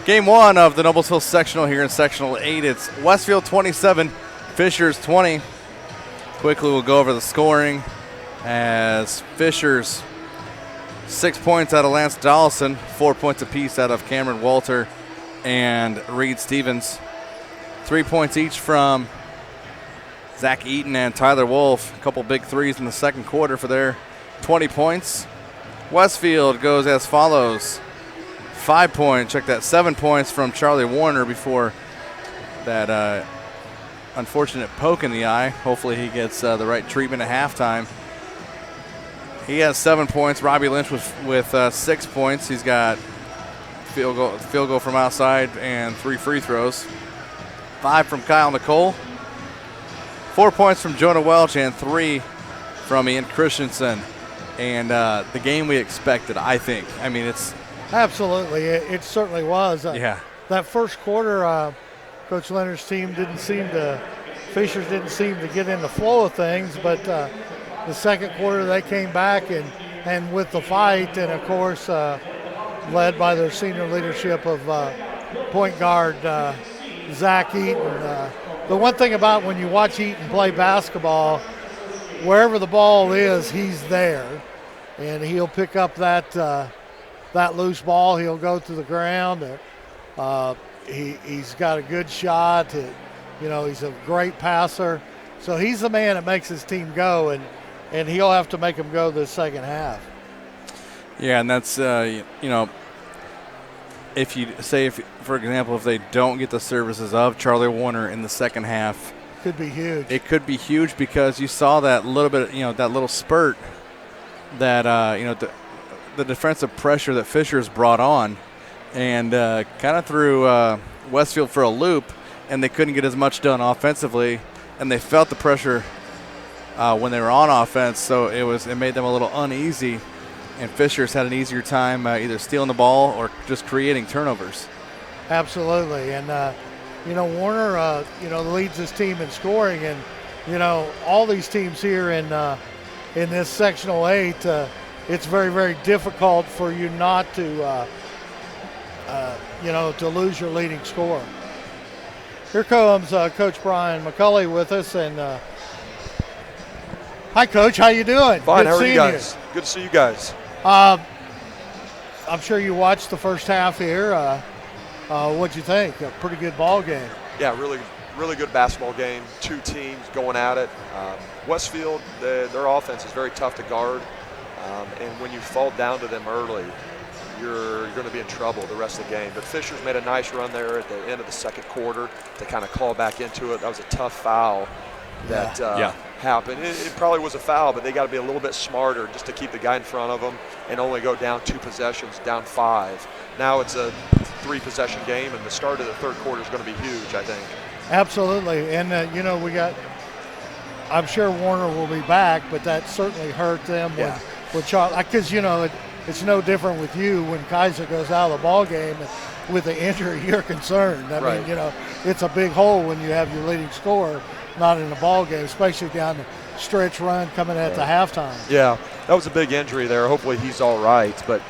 Game 1 of the Noblesville sectional here in Sectional 8. It's Westfield 27, Fishers 20. Quickly we'll go over the scoring as Fishers 6 points out of Lance Dollison, 4 points apiece out of Cameron Walter and Reed Stevens. 3 points each from Zach Eaton and Tyler Wolf. A couple big threes in the second quarter for their 20 points. Westfield goes as follows. 5 points, check that, 7 points from Charlie Warner before that unfortunate poke in the eye. Hopefully he gets the right treatment at halftime. He has 7 points. Robbie Lynch with 6 points. He's got field goal from outside and 3 free throws. 5 from Kyle Nicole. 4 points from Jonah Welch and 3 from Ian Christensen. And the game we expected, I think. I mean, it's absolutely. It certainly was. Yeah. That first quarter, Coach Leonard's team Fishers didn't seem to get in the flow of things, but the second quarter they came back and with the fight, and of course led by their senior leadership of point guard Zach Eaton. The one thing about when you watch Eaton play basketball, wherever the ball is, he's there, and he'll pick up that loose ball. He'll go to the ground. He's got a good shot. He's a great passer. So he's the man that makes his team go, and he'll have to make them go this second half. Yeah, and that's, for example, if they don't get the services of Charlie Warner in the second half, could be huge. It could be huge because you saw that little bit, that little spurt that, the defensive pressure that Fishers brought on and kind of threw Westfield for a loop, and they couldn't get as much done offensively, and they felt the pressure when they were on offense, so it made them a little uneasy, and Fishers had an easier time either stealing the ball or just creating turnovers. Absolutely, and Warner, leads his team in scoring, and all these teams here in this sectional 8, it's very, very difficult for you not to, to lose your leading scorer. Here comes Coach Brian McCulley with us, and hi, Coach. How you doing? Fine. Good how are you guys? You. Good to see you guys. I'm sure you watched the first half here. What'd you think? A pretty good ball game. Yeah, really, really good basketball game. 2 teams going at it. Westfield, their offense is very tough to guard, and when you fall down to them early, you're going to be in trouble the rest of the game. But Fishers made a nice run there at the end of the second quarter to kind of claw back into it. That was a tough foul that happened. It probably was a foul, but they got to be a little bit smarter just to keep the guy in front of them and only go down 2 possessions, down 5. Now it's a 3-possession game, and the start of the third quarter is going to be huge, I think. Absolutely, and I'm sure Warner will be back, but that certainly hurt them with Charlie, because it's no different with you when Kaiser goes out of the ball game with an injury. You're concerned. I mean, it's a big hole when you have your leading scorer not in the ball game, especially down the stretch run coming at the halftime. Yeah, that was a big injury there. Hopefully he's all right, but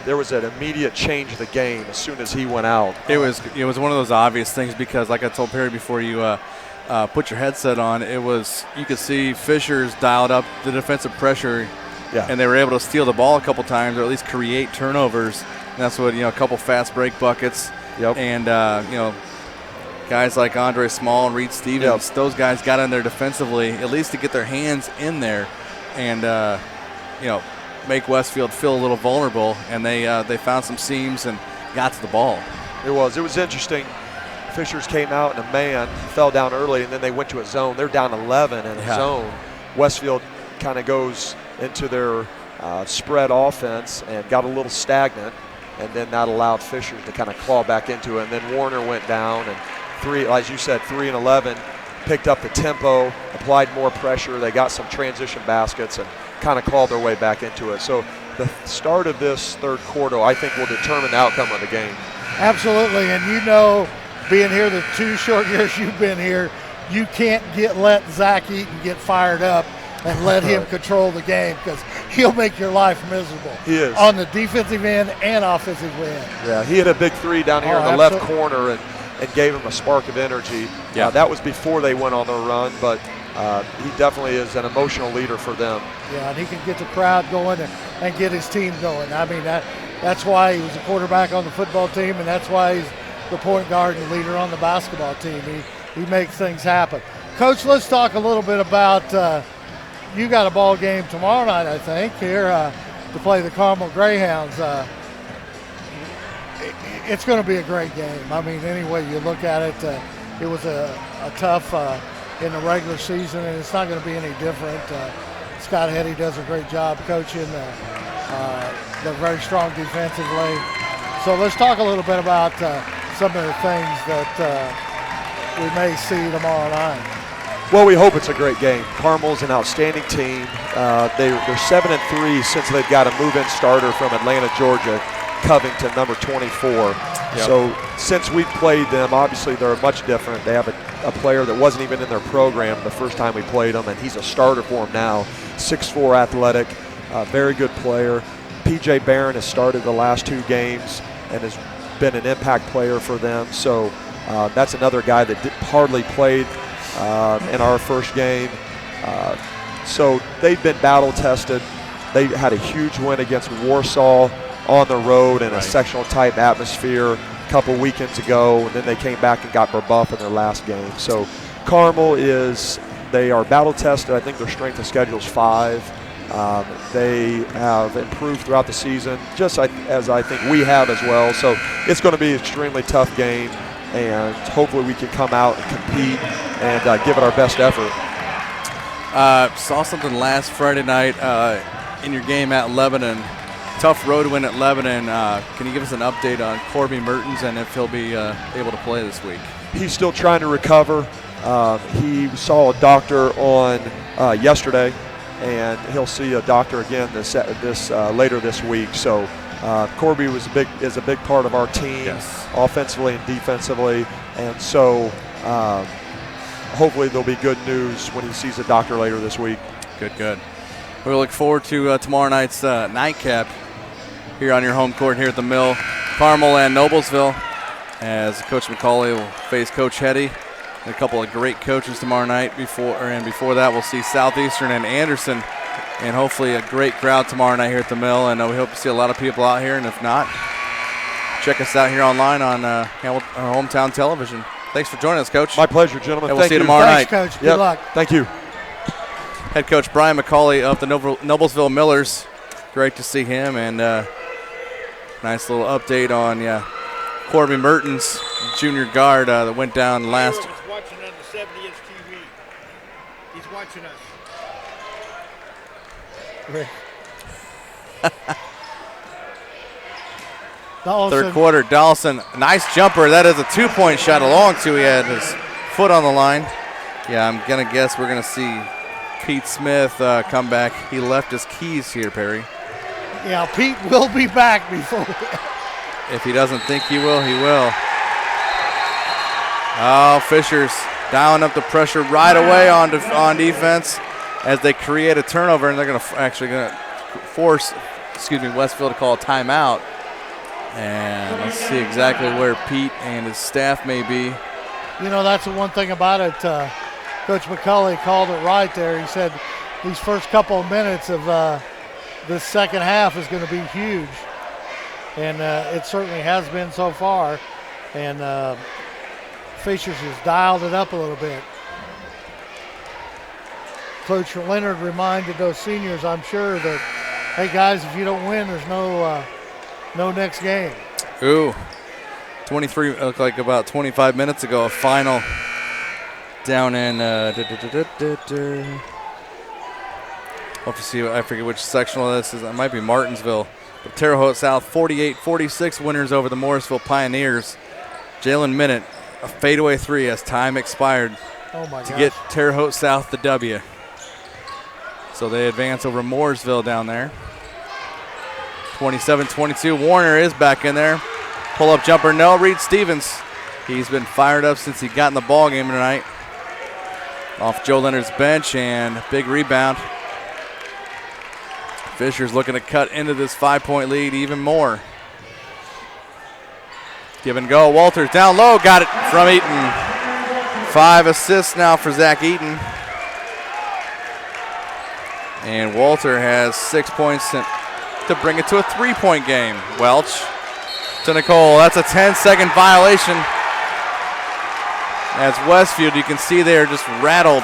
there was an immediate change of the game as soon as he went out. It was one of those obvious things because, like I told Perry before you put your headset on, you could see Fishers dialed up the defensive pressure, and they were able to steal the ball a couple times or at least create turnovers. And that's what a couple fast break buckets, and guys like Andre Small and Reed Stevens, those guys got in there defensively at least to get their hands in there, and make Westfield feel a little vulnerable, and they found some seams and got to the ball. It was interesting. Fishers came out in a man, fell down early, and then they went to a zone. They're down 11 in a zone. Westfield kind of goes into their spread offense and got a little stagnant, and then that allowed Fishers to kind of claw back into it. And then Warner went down, and as you said, 3 and 11, picked up the tempo, applied more pressure. They got some transition baskets and kind of clawed their way back into it. So the start of this third quarter, I think, will determine the outcome of the game. Absolutely, and being here the 2 short years you've been here, you can't let Zach Eaton get fired up and let him control the game, because he'll make your life miserable. He is. On the defensive end and offensive end. Yeah, he hit a big three down here in the left corner and gave him a spark of energy. Yeah. That was before they went on their run, but he definitely is an emotional leader for them. Yeah, and he can get the crowd going and get his team going. I mean, that's why he was a quarterback on the football team, and that's why he's the point guard and leader on the basketball team. He makes things happen. Coach, let's talk a little bit about you got a ball game tomorrow night, I think, here to play the Carmel Greyhounds. It's going to be a great game. I mean, any way you look at it, it was a tough in the regular season, and it's not going to be any different. Scott Hetty does a great job coaching. They're very strong defensively. So let's talk a little bit about some of the things that we may see tomorrow night. Well, we hope it's a great game. Carmel's an outstanding team. They're 7-3 since they've got a move-in starter from Atlanta, Georgia, Covington, number 24. Yep. So since we played them, obviously they're much different. They have a player that wasn't even in their program the first time we played them, and he's a starter for them now. 6'4", athletic, very good player. P.J. Barron has started the last 2 games and has been an impact player for them. So that's another guy that hardly played in our first game. So they've been battle tested. They had a huge win against Warsaw on the road in a sectional type atmosphere a couple weekends ago, and then they came back and got rebuffed in their last game. So Carmel they are battle tested. I think their strength of schedule is 5. They have improved throughout the season, just as I think we have as well. So it's going to be an extremely tough game, and hopefully we can come out and compete and give it our best effort. Saw something last Friday night in your game at Lebanon. Tough road win at Lebanon. Can you give us an update on Corby Mertens and if he'll be able to play this week? He's still trying to recover. He saw a doctor on yesterday, and he'll see a doctor again later this week. So Corby is a big part of our team, offensively and defensively, and so hopefully there'll be good news when he sees a doctor later this week. Good. We look forward to tomorrow night's nightcap here on your home court here at the Mill, Carmel and Noblesville, as Coach McCauley will face Coach Hetty. And a couple of great coaches tomorrow night. Before that, we'll see Southeastern and Anderson, and hopefully a great crowd tomorrow night here at the Mill. And we hope to see a lot of people out here. And if not, check us out here online on our hometown television. Thanks for joining us, Coach. My pleasure, gentlemen. And we'll see you tomorrow night. Thanks, Coach. Good luck. Thank you. Head coach Brian McCauley of the Noblesville Millers. Great to see him, and nice little update on Corby Mertens, junior guard that went down last. He's watching on the 70-inch TV. He's watching us. Third quarter, Dawson, nice jumper. That is a 2-point shot, a long 2. He had his foot on the line. Yeah, I'm going to guess we're going to see Pete Smith come back. He left his keys here, Perry. Yeah, Pete will be back before. If he doesn't think he will, he will. Oh, Fisher's dialing up the pressure right away on defense as they create a turnover, and they're going to force Westfield to call a timeout. And let's see exactly where Pete and his staff may be. You know, that's the one thing about it. Coach McCulley called it right there. He said these first couple of minutes of this second half is going to be huge. And it certainly has been so far. And Fishers has dialed it up a little bit. Coach Leonard reminded those seniors, I'm sure, that, hey, guys, if you don't win, there's no next game. Ooh, 23, looked like about 25 minutes ago, a final down in, hope to see, I forget which sectional this is. It might be Martinsville. But Terre Haute South 48-46 winners over the Morrisville Pioneers. Jalen Minute, a fadeaway 3 as time expired to get Terre Haute South the W. So they advance over Mooresville down there. 27-22. Warner is back in there. Pull-up jumper, no. Reed Stevens, he's been fired up since he got in the ball game tonight. Off Joe Leonard's bench, and big rebound Fisher's looking to cut into this 5-point lead even more. Give and go. Walters down low. Got it from Eaton. 5 assists now for Zach Eaton. And Walter has 6 points to bring it to a 3-point game. Welch to Nicole. That's a 10-second violation. As Westfield, you can see they're just rattled.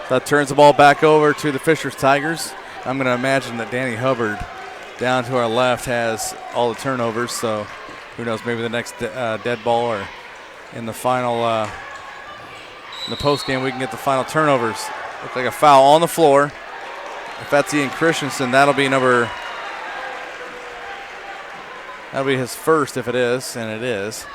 That turns the ball back over to the Fishers Tigers. I'm going to imagine that Danny Hubbard down to our left has all the turnovers, so who knows, maybe the next dead ball or in the final, in the post game, we can get the final turnovers. Looks like a foul on the floor. If that's Ian Christensen, that'll be his first if it is, and it is.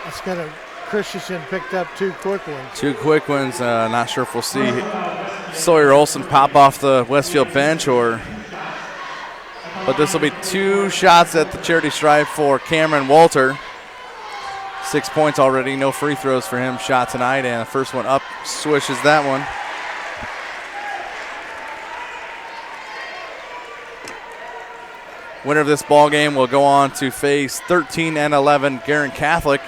That's got a Christensen picked up 2 quick ones. 2 quick ones. Not sure if we'll see Sawyer Olson pop off the Westfield bench, but this will be 2 shots at the charity stripe for Cameron Walter. 6 points already, no free throws for him shot tonight, and the first one up swishes that one. Winner of this ball game will go on to face 13 and 11 Guerin Catholic.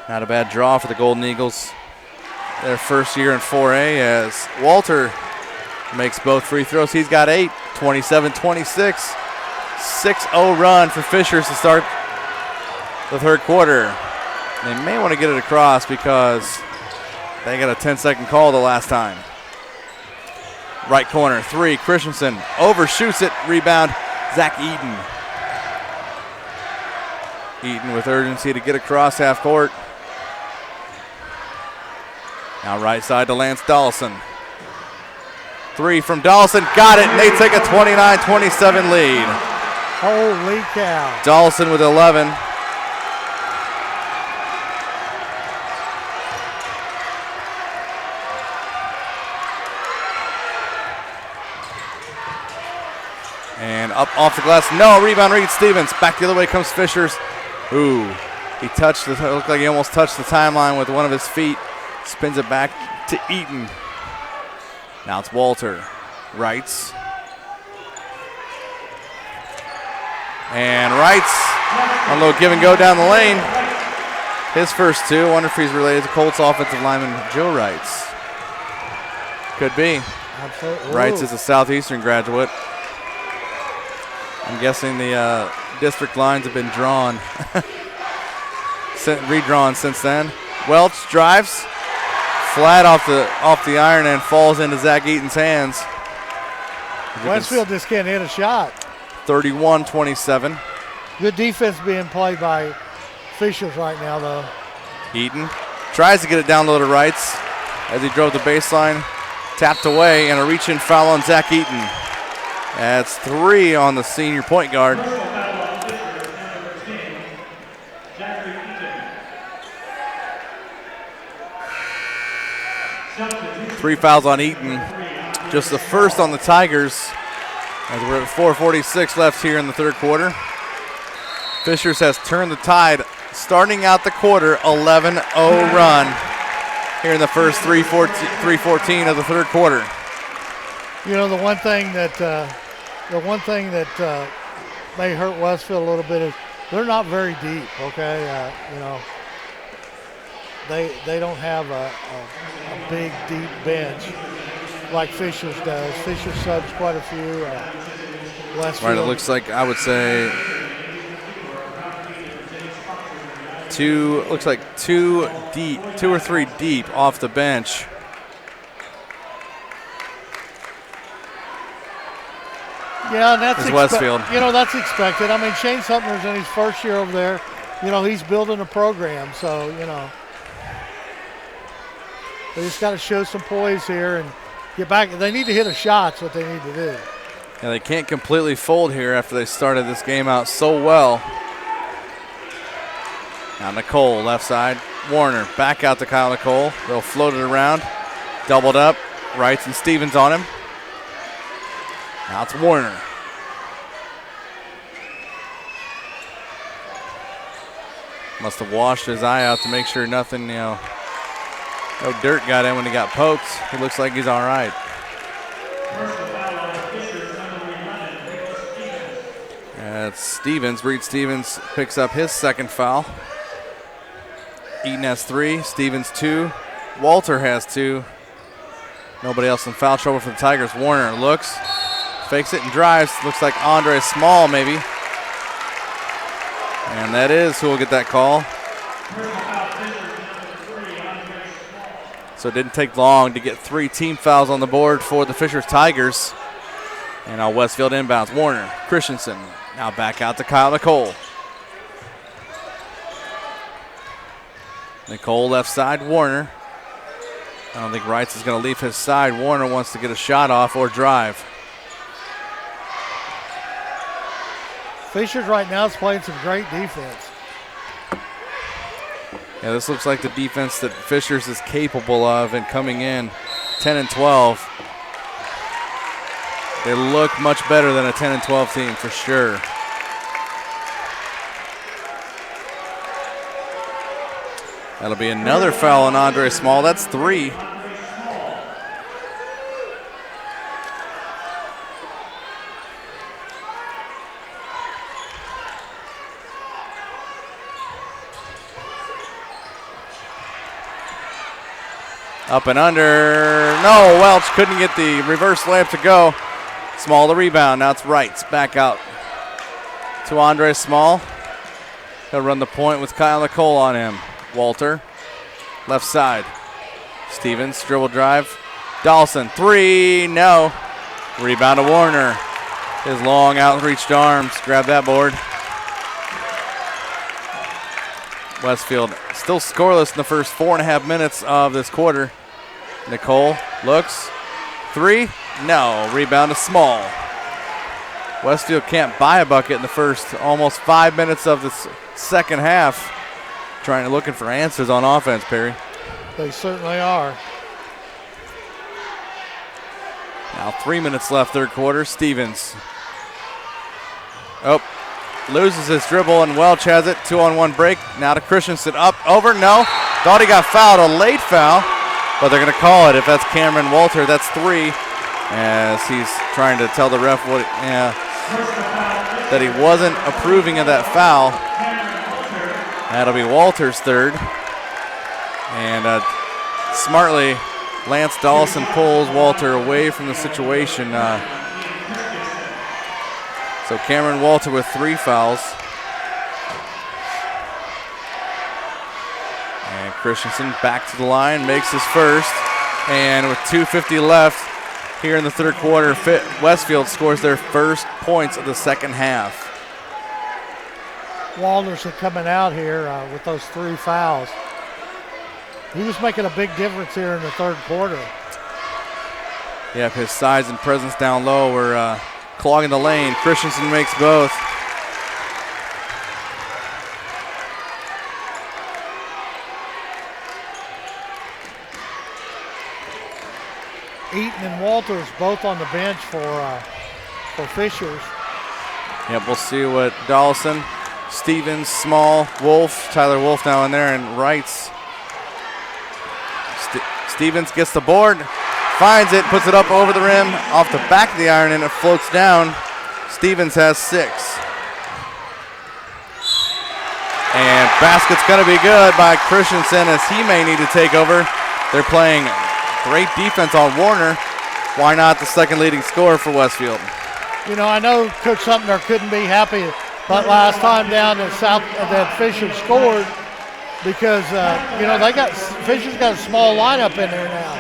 Not a bad draw for the Golden Eagles. Their first year in 4A as Walter makes both free throws. He's got 8, 27-26. 6-0 run for Fishers to start the third quarter. They may want to get it across because they got a 10-second call the last time. Right corner, 3, Christensen overshoots it, rebound, Zach Eaton. Eaton with urgency to get across half court. Now right side to Lance Dawson. 3 from Dawson, got it, and they take a 29-27 lead. Holy cow. Dawson with 11. And up off the glass, no, rebound Reed Stevens. Back the other way comes Fishers. Ooh, he touched, it looked like he almost touched the timeline with one of his feet. Spins it back to Eaton. Now it's Walter. Wrights. And Wrights on a little give and go down the lane. His first 2. Wonder if he's related to Colts offensive lineman Joe Wrights. Could be. Absolutely. Wrights is a Southeastern graduate. I'm guessing the district lines have been drawn, redrawn since then. Welch drives. Flat off the iron and falls into Zach Eaton's hands. Westfield just can't hit a shot. 31-27. Good defense being played by Fishers right now, though. Eaton tries to get it down low to Wrights as he drove the baseline. Tapped away, and a reach-in foul on Zach Eaton. That's 3 on the senior point guard. 3 fouls on Eaton. Just the first on the Tigers as we're at 4:46 left here in the third quarter. Fishers has turned the tide, starting out the quarter 11-0 run here in the first 3:14 of the third quarter. You know, the one thing that may hurt Westfield a little bit is they're not very deep. Okay, you know, they don't have a big deep bench like Fishers does. Fishers subs quite a few. Westfield. Right, it looks like I would say 2 deep, 2 or 3 deep off the bench. Yeah, and that's Westfield. You know, that's expected. I mean, Shane Sumner's in his first year over there. You know, he's building a program, so, you know. They just got to show some poise here and get back. They need to hit a shot. That's what they need to do. Yeah, they can't completely fold here after they started this game out so well. Now Nicole, left side. Warner, back out to Kyle Nicole. They'll float it around. Doubled up. Wrights and Stevens on him. Now it's Warner. Must have washed his eye out to make sure nothing, no dirt got in when he got poked. He looks like he's all right. That's Stevens. Reed Stevens picks up his second foul. Eaton has 3. Stevens 2. Walter has 2. Nobody else in foul trouble for the Tigers. Warner looks, fakes it and drives. Looks like Andre Small maybe. And that is who will get that call. So it didn't take long to get 3 team fouls on the board for the Fishers Tigers. And now Westfield inbounds. Warner, Christensen, now back out to Kyle Nicole. Nicole left side, Warner. I don't think Wrights is going to leave his side. Warner wants to get a shot off or drive. Fishers right now is playing some great defense. Yeah, this looks like the defense that Fishers is capable of, and coming in 10 and 12. They look much better than a 10 and 12 team for sure. That'll be another foul on Andre Small. That's 3. Up and under. No, Welch couldn't get the reverse layup to go. Small the rebound. Now it's Wrights back out to Andre Small. He'll run the point with Kyle Nicole on him. Walter, left side. Stevens, dribble drive. Dawson, 3, no. Rebound to Warner. His long outreached arms. Grab that board. Westfield still scoreless in the first 4.5 minutes of this quarter. Nicole looks. 3, no. Rebound to Small. Westfield can't buy a bucket in the first almost 5 minutes of the second half. Looking for answers on offense, Perry. They certainly are. Now 3 minutes left, third quarter. Stevens. Loses his dribble, and Welch has it. 2-on-1 break. Now to Christensen. Up, over, no. Thought he got fouled, a late foul, but they're going to call it. If that's Cameron Walter, that's 3. As he's trying to tell the ref that he wasn't approving of that foul. That'll be Walter's third. And smartly, Lance Dawson pulls Walter away from the situation. So Cameron Walter with 3 fouls. And Christensen back to the line, makes his first. And with 2:50 left here in the third quarter, Westfield scores their first points of the second half. Walnerson coming out here with those 3 fouls. He was making a big difference here in the third quarter. Yeah, his size and presence down low were clogging the lane. Christensen makes both. Eaton and Walters both on the bench for Fishers. Yep, we'll see what Dawson, Stevens, Small, Wolf, Tyler Wolf now in there, and Wrights. Stevens gets the board, finds it, puts it up over the rim, off the back of the iron, and it floats down. Stevens has 6. And basket's going to be good by Christensen, as he may need to take over. They're playing great defense on Warner. Why not the second leading scorer for Westfield? You know, I know Coach Sumner couldn't be happy, but last time down in South that Fishers scored because Fishers got a small lineup in there now.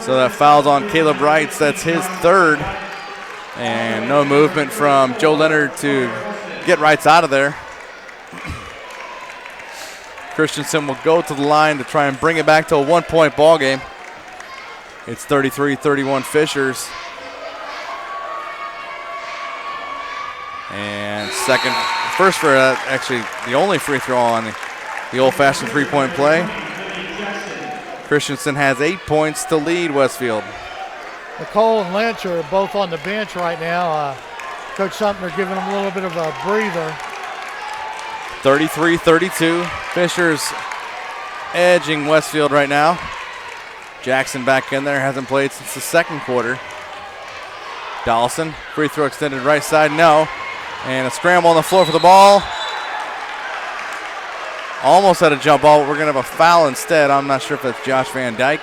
So that foul's on Caleb Wrights. That's his third. And no movement from Joe Leonard to get Wrights out of there. Christensen will go to the line to try and bring it back to a 1-point ball game. It's 33-31 Fishers. And second first for actually the only free throw on the old-fashioned three-point play. Christensen has 8 points to lead Westfield. Nicole and Lynch are both on the bench right now. Coach Sumner giving them a little bit of a breather. 33-32. Fisher's edging Westfield right now. Jackson back in there, hasn't played since the second quarter. Dawson, free throw extended right side, no. And a scramble on the floor for the ball. Almost had a jump ball, but we're going to have a foul instead. I'm not sure if that's Josh Van Dyke.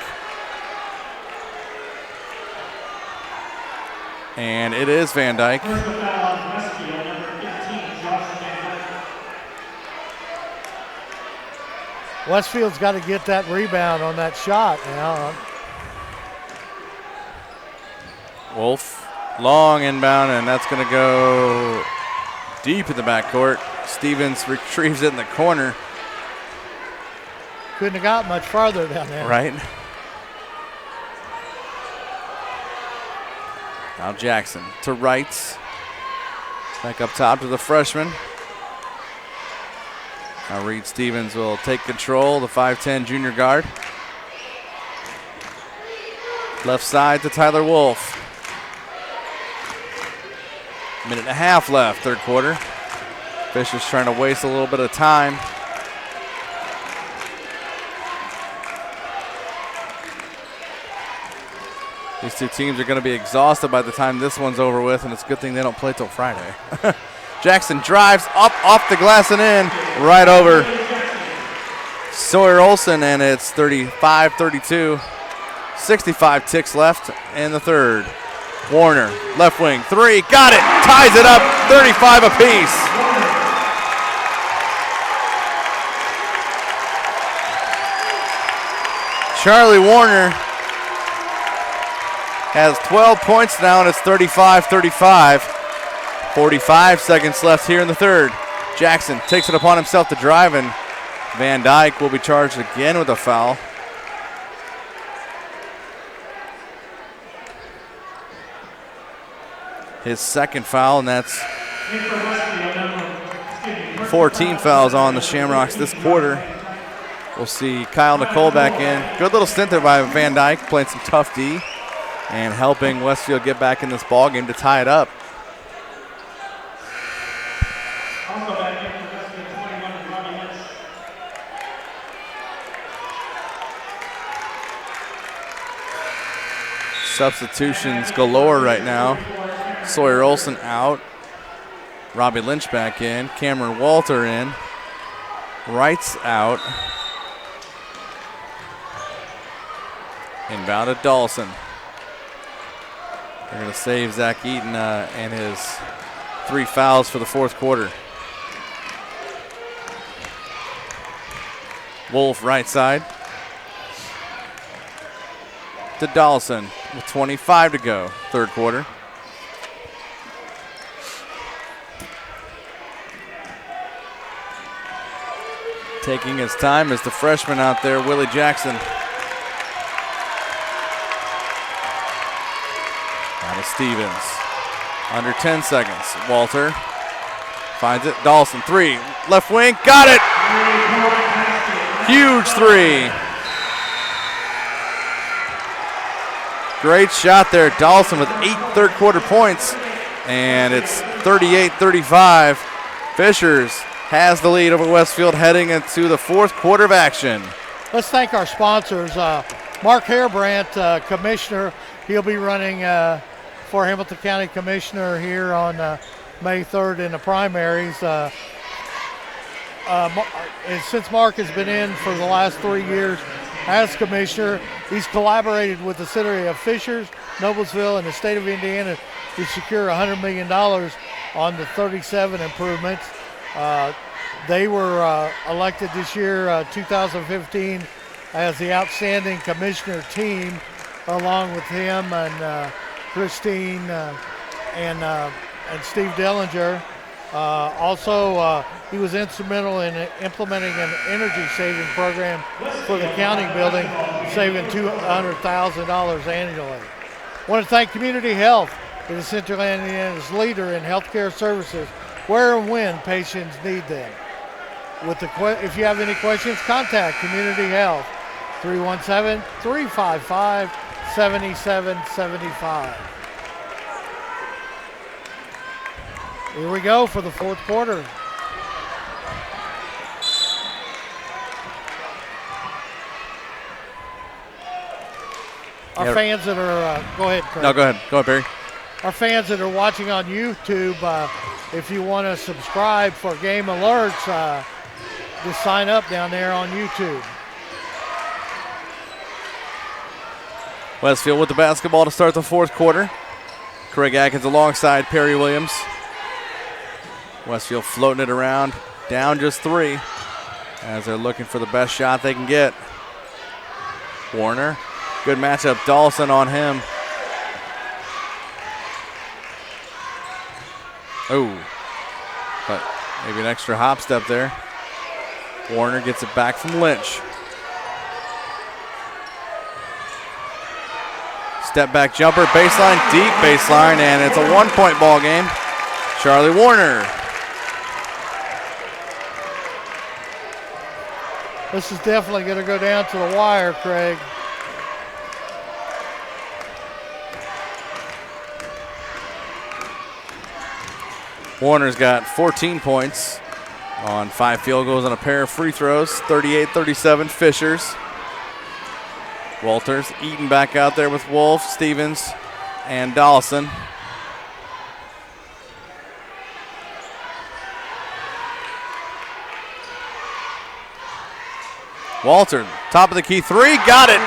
And it is Van Dyke. Westfield's got to get that rebound on that shot now. Wolf, long inbound, and that's going to go deep in the backcourt. Stevens retrieves it in the corner. Couldn't have got much farther down there. Right. Now Jackson to Wrights. Back up top to the freshman. Now Reed Stevens will take control, the 5'10 junior guard. Left side to Tyler Wolf. Minute and a half left, third quarter. Fisher's trying to waste a little bit of time. These two teams are going to be exhausted by the time this one's over with, and it's a good thing they don't play till Friday. Jackson drives up off the glass and in, right over Sawyer Olson, and it's 35-32. 65 ticks left in the third. Warner, left wing, three, got it, ties it up, 35 apiece. Charlie Warner has 12 points now, and it's 35-35. 45 seconds left here in the third. Jackson takes it upon himself to drive, and Van Dyke will be charged again with a foul. His second foul, and that's 14 fouls on the Shamrocks this quarter. We'll see Kyle Nicole back in. Good little stint there by Van Dyke, playing some tough D and helping Westfield get back in this ball game to tie it up. Substitutions galore right now. Sawyer Olson out. Robbie Lynch back in. Cameron Walter in. Wright's out. Inbound to Dawson. They're going to save Zach Eaton and his 3 fouls for the fourth quarter. Wolf right side. To Dawson with 25 to go, third quarter. Taking his time is the freshman out there, Willie Jackson. Out of Stevens. Under 10 seconds. Walter finds it. Dawson, three. Left wing, got it! Huge three. Great shot there. Dawson with 8 third quarter points. And it's 38-35. Fishers has the lead over Westfield heading into the fourth quarter of action. Let's thank our sponsors. Mark Hairbrandt, Commissioner. He'll be running for Hamilton County Commissioner here on May 3rd in the primaries. And since Mark has been in for the last 3 years as Commissioner, he's collaborated with the city of Fishers, Noblesville, and the state of Indiana to secure $100 million on the 37 improvements. They were elected this year, 2015, as the outstanding commissioner team, along with him and Christine and Steve Dellinger. Also, he was instrumental in implementing an energy saving program for the county building, saving $200,000 annually. I want to thank Community Health, that is Central Indiana's leader in healthcare services, where and when patients need them. If you have any questions, contact Community Health, 317-355-7775. Here we go for the fourth quarter. Our fans that are, go ahead, Craig. No, go ahead. Go ahead, Barry. Our fans that are watching on YouTube, if you want to subscribe for game alerts, just sign up down there on YouTube. Westfield with the basketball to start the fourth quarter. Craig Atkins alongside Perry Williams. Westfield floating it around, down just 3 as they're looking for the best shot they can get. Warner, good matchup. Dawson on him. Oh, but maybe an extra hop step there. Warner gets it back from Lynch. Step back jumper, baseline, deep baseline, and it's a 1-point ball game. Charlie Warner. This is definitely going to go down to the wire, Craig. Warner's got 14 points on 5 field goals and a pair of free throws. 38-37 Fishers. Walters, Eaton back out there with Wolf, Stevens, and Dawson. Walter, top of the key 3, got it.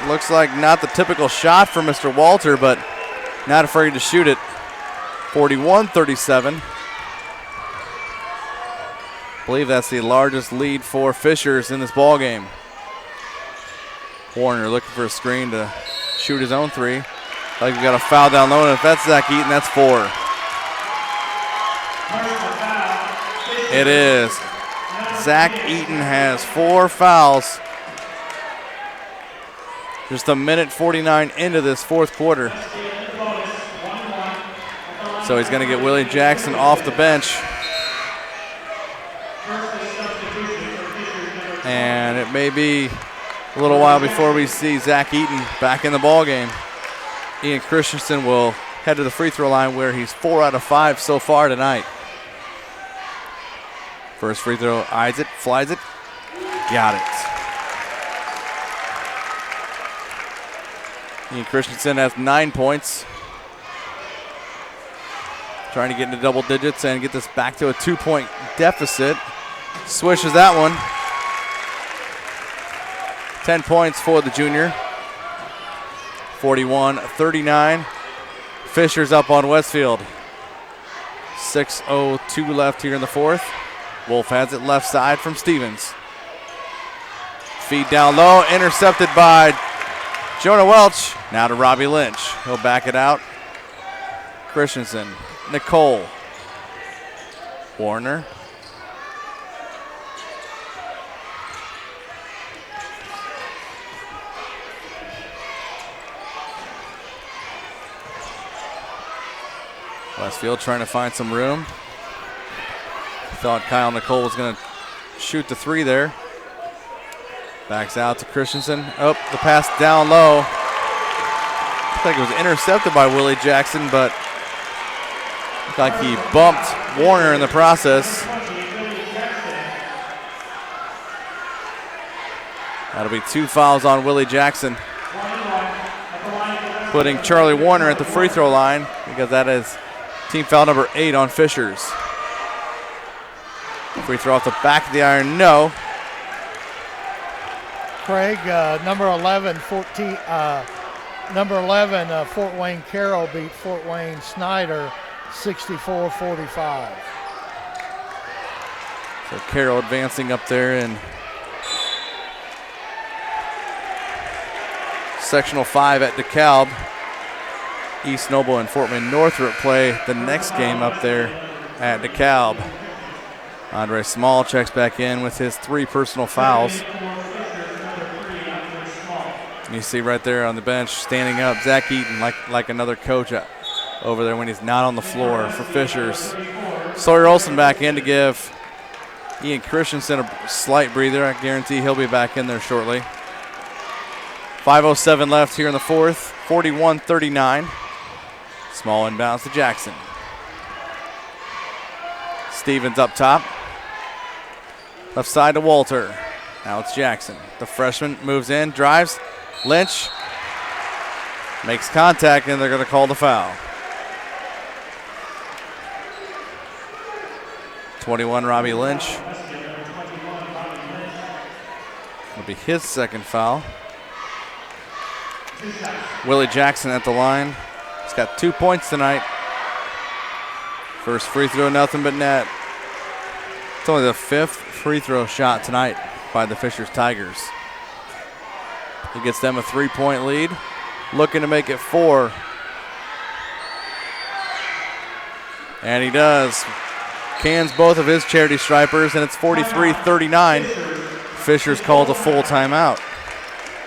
Looks like not the typical shot for Mr. Walter, but not afraid to shoot it. 41-37. I believe that's the largest lead for Fishers in this ball game. Warner looking for a screen to shoot his own 3. Like we got a foul down low, and if that's Zach Eaton, that's 4. It is. Zach Eaton has 4 fouls. Just a minute 49 into this fourth quarter. So he's going to get Willie Jackson off the bench. And it may be a little while before we see Zach Eaton back in the ball game. Ian Christensen will head to the free throw line where he's 4 out of 5 so far tonight. First free throw, eyes it, flies it, got it. Ian Christensen has 9 points. Trying to get into double digits and get this back to a 2-point deficit. Swishes that one. 10 points for the junior. 41-39. Fishers up on Westfield. 6:02 left here in the fourth. Wolf has it left side from Stevens. Feed down low, intercepted by Jonah Welch. Now to Robbie Lynch. He'll back it out. Christensen, Nicole, Warner. Westfield trying to find some room. Thought Kyle Nicole was going to shoot the 3 there. Backs out to Christensen. Oh, the pass down low. I think it was intercepted by Willie Jackson, but looked like he bumped Warner in the process. That'll be 2 fouls on Willie Jackson, putting Charlie Warner at the free throw line because that is team foul number 8 on Fishers. Free throw off the back of the iron, no. Craig, number 11, Fort Wayne Carroll beat Fort Wayne Snyder 64-45. So Carroll advancing up there in Sectional 5 at DeKalb. East Noble and Fort Wayne Northrop play the next game up there at DeKalb. Andre Small checks back in with his 3 personal fouls. You see right there on the bench, standing up, Zach Eaton, like another coach over there when he's not on the floor for Fishers. Sawyer Olson back in to give Ian Christensen a slight breather. I guarantee he'll be back in there shortly. 5:07 left here in the fourth, 41-39. Small inbounds to Jackson. Stevens up top. Left side to Walter. Now it's Jackson. The freshman moves in, drives. Lynch makes contact, and they're going to call the foul. 21, Robbie Lynch. It'll be his second foul. Willie Jackson at the line. He's got 2 points tonight. First free throw, nothing but net. It's only the 5th free throw shot tonight by the Fishers Tigers. He gets them a 3-point lead. Looking to make it 4. And he does. Cans both of his charity stripers, and it's 43-39. Fishers called a full timeout.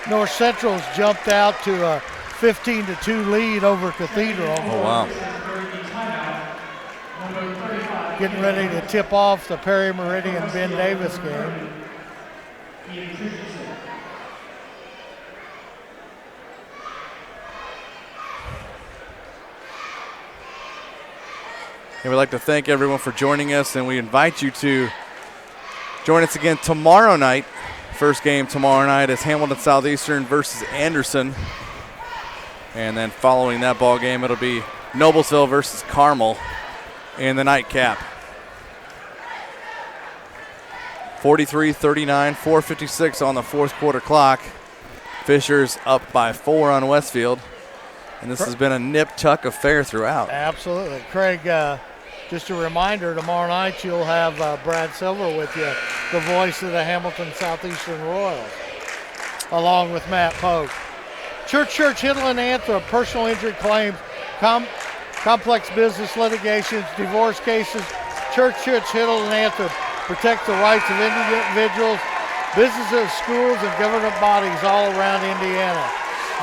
North Central's jumped out to a 15-2 lead over Cathedral. Oh, wow. Getting ready to tip off the Perry Meridian Ben Davis game. And we'd like to thank everyone for joining us, and we invite you to join us again tomorrow night. First game tomorrow night is Hamilton Southeastern versus Anderson. And then following that ball game, it'll be Noblesville versus Carmel in the nightcap. 43-39, 4:56 on the fourth quarter clock. Fishers up by 4 on Westfield. And this has been a nip-tuck affair throughout. Absolutely. Craig, just a reminder, tomorrow night you'll have Brad Silver with you, the voice of the Hamilton Southeastern Royals, along with Matt Pogue. Church, Hiddle, and Anthrop, personal injury claims, complex business litigations, divorce cases. Church, Hiddle, and Anthrop protect the rights of individuals, businesses, schools, and government bodies all around Indiana.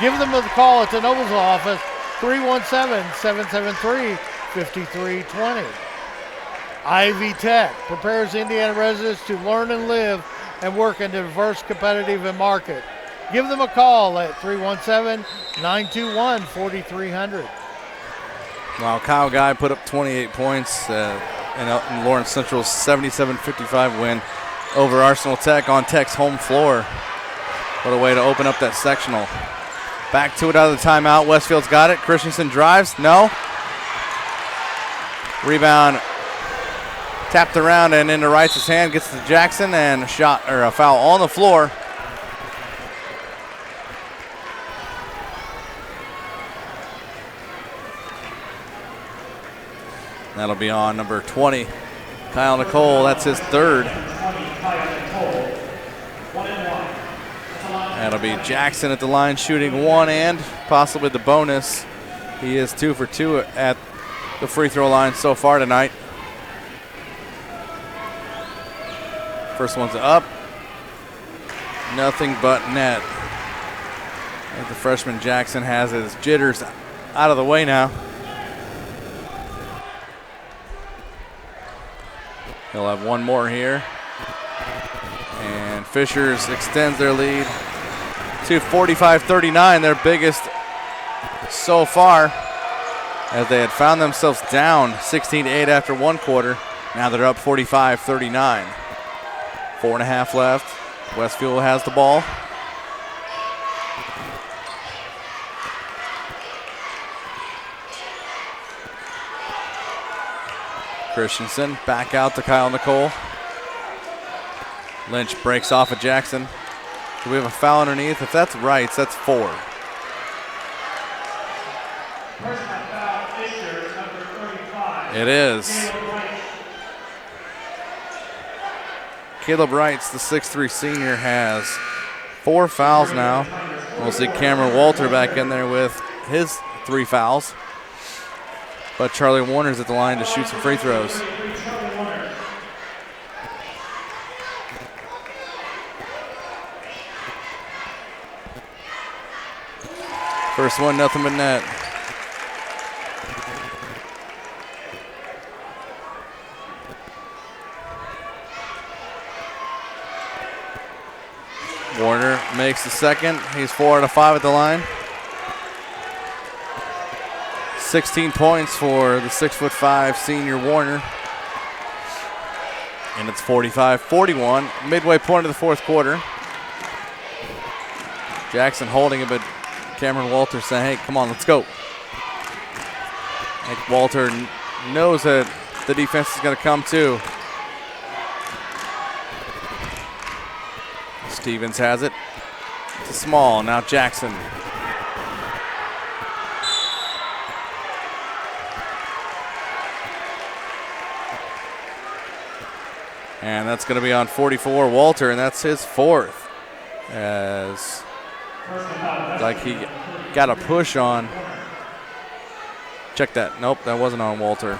Give them a call at the Noblesville office, 317-773-5320. Ivy Tech prepares Indiana residents to learn and live and work in a diverse, competitive market. Give them a call at 317-921-4300. Wow, Kyle Guy put up 28 points in Lawrence Central's 77-55 win over Arsenal Tech on Tech's home floor. What a way to open up that sectional. Back to it out of the timeout. Westfield's got it. Christensen drives. No. Rebound tapped around and into Wright's hand. Gets to Jackson and a shot or a foul on the floor. That'll be on number 20, Kyle Nicole. That's his third. That'll be Jackson at the line shooting 1 and possibly the bonus. He is 2 for 2 at the free throw line so far tonight. First one's up. Nothing but net. I think the freshman Jackson has his jitters out of the way now. He'll have one more here. And Fishers extends their lead to 45-39, their biggest so far, as they had found themselves down 16-8 after one quarter. Now they're up 45-39. 4.5 left. Westfield has the ball. Christensen back out to Kyle Nicole. Lynch breaks off of Jackson. Do we have a foul underneath? If that's right, that's 4. It is. Caleb Wrights, the 6'3 senior, has 4 fouls now. We'll see Cameron Walter back in there with his 3 fouls. But Charlie Warner's at the line to shoot some free throws. First one, nothing but net. makes the second. He's 4 out of 5 at the line. 16 points for the 6'5" senior Warner. And it's 45-41, midway point of the fourth quarter. Jackson holding it, but Cameron Walter saying, hey, come on, let's go. I think Walter knows that the defense is going to come too. Stevens has it. To Small, now Jackson. And that's going to be on 44, Walter, and that's his fourth. As like he got a push on. Check that. Nope, that wasn't on Walter.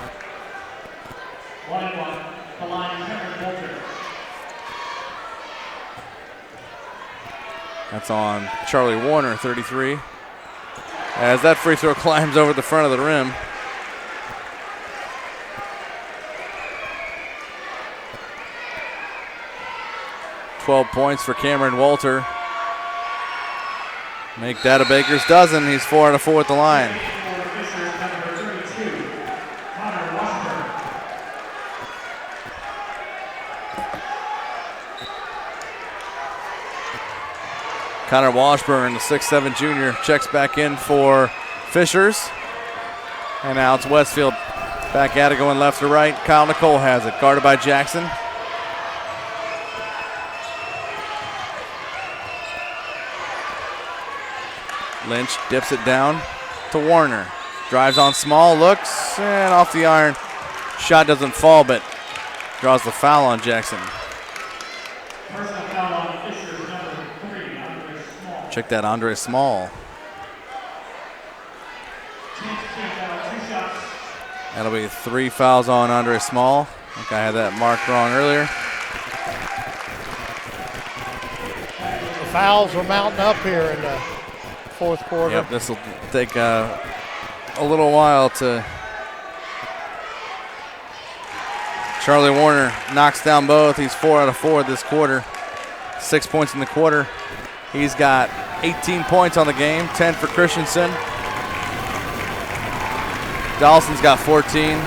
That's on Charlie Warner, 33. As that free throw climbs over the front of the rim. $12 points for Cameron Walter. Make that a baker's dozen. He's 4 out of 4 at the line. Connor Washburn, the 6'7" junior, checks back in for Fishers. And now it's Westfield back at it, going left to right. Kyle Nicole has it, guarded by Jackson. Lynch dips it down to Warner. Drives on Small, looks, and off the iron. Shot doesn't fall, but draws the foul on Jackson. Check that, Andre Small. That'll be 3 fouls on Andre Small. I think I had that marked wrong earlier. The fouls are mounting up here in the fourth quarter. Yep, this will take a little while to. Charlie Warner knocks down both. He's 4 out of 4 this quarter. 6 points in the quarter. He's got 18 points on the game, 10 for Christensen. Dawson's got 14.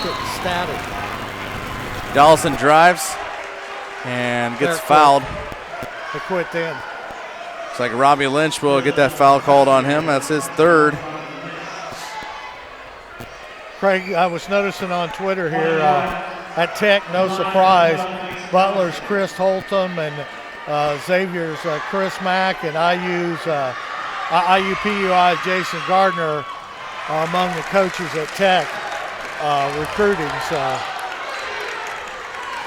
Getting static. Dawson drives and gets fouled. They quit then. Looks like Robbie Lynch will get that foul called on him. That's his third. Craig, I was noticing on Twitter here at Tech, no surprise, Butler's Chris Holtham and Xavier's Chris Mack and IUPUI's Jason Gardner are among the coaches at Tech recruiting. So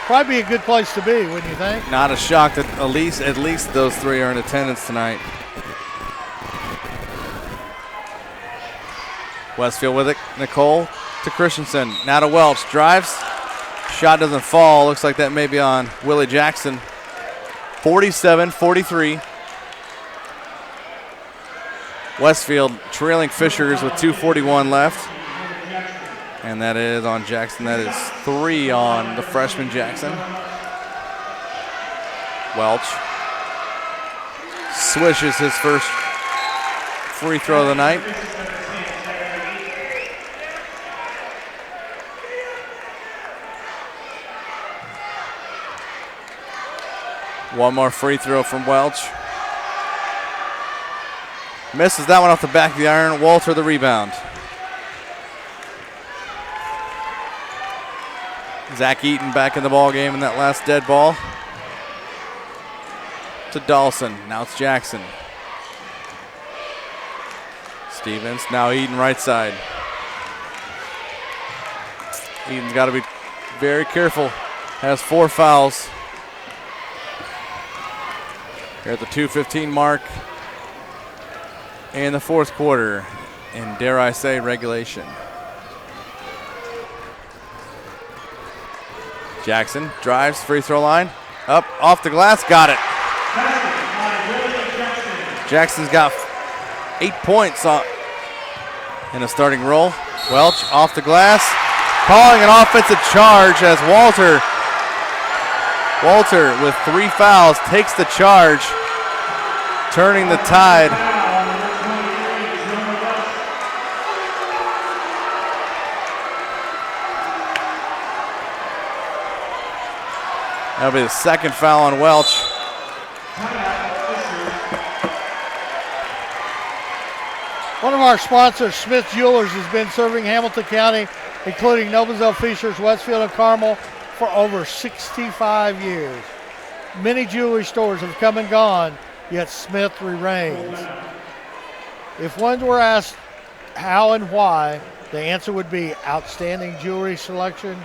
probably be a good place to be, wouldn't you think? Not a shock that at least those three are in attendance tonight. Westfield with it. Nicole to Christensen. Now to Welch. Drives. Shot doesn't fall. Looks like that may be on Willie Jackson. 47-43. Westfield trailing Fishers with 2:41 left. And that is on Jackson. That is 3 on the freshman Jackson. Welch swishes his first free throw of the night. One more free throw from Welch. Misses that one off the back of the iron. Walter the rebound. Zach Eaton back in the ball game in that last dead ball. To Dawson. Now it's Jackson. Stevens. Now Eaton right side. Eaton's got to be very careful. Has 4 fouls. Here at the 2:15 mark in the fourth quarter, and dare I say, regulation. Jackson drives, free throw line, up, off the glass, got it. Jackson's got 8 points in a starting role. Welch off the glass, calling an offensive charge as Walter with 3 fouls takes the charge, turning the tide. That'll be the second foul on Welch. One of our sponsors, Smith Jewelers, has been serving Hamilton County, including Noblesville, Fishers, Westfield, and Carmel, for over 65 years. Many jewelry stores have come and gone, yet Smith remains. If one were asked how and why, the answer would be outstanding jewelry selection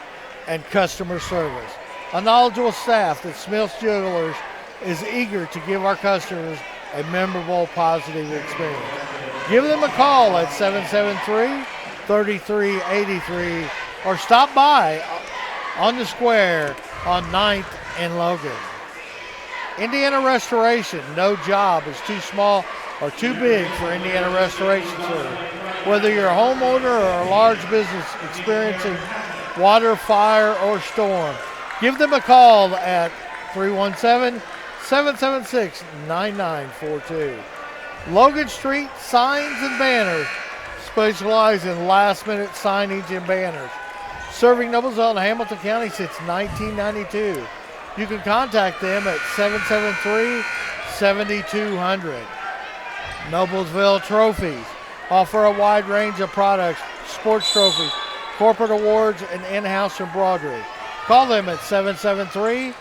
and customer service. A knowledgeable staff at Smith Jewelers is eager to give our customers a memorable, positive experience. Give them a call at 773-3383 or stop by on the square on 9th and Logan. Indiana Restoration, no job is too small or too big for Indiana Restoration Center. Whether you're a homeowner or a large business experiencing water, fire, or storm, give them a call at 317-776-9942. Logan Street Signs and Banners specialize in last-minute signage and banners. Serving Noblesville and Hamilton County since 1992. You can contact them at 773-7200. Noblesville Trophies offer a wide range of products, sports trophies, corporate awards, and in-house embroidery. Call them at 773-7391.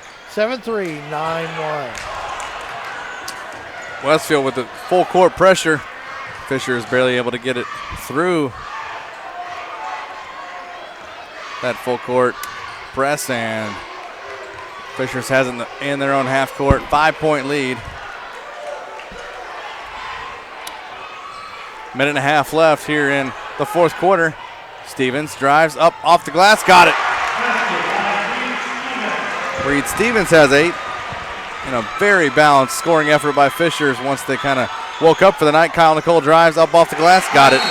Westfield with the full court pressure. Fisher is barely able to get it through that full court press, and Fishers has it in their own half court. 5-point lead. Minute and a half left here in the fourth quarter. Stevens drives up off the glass, got it. Reed Stevens has 8. And a very balanced scoring effort by Fishers once they kind of woke up for the night. Kyle Nicole drives up off the glass, got it.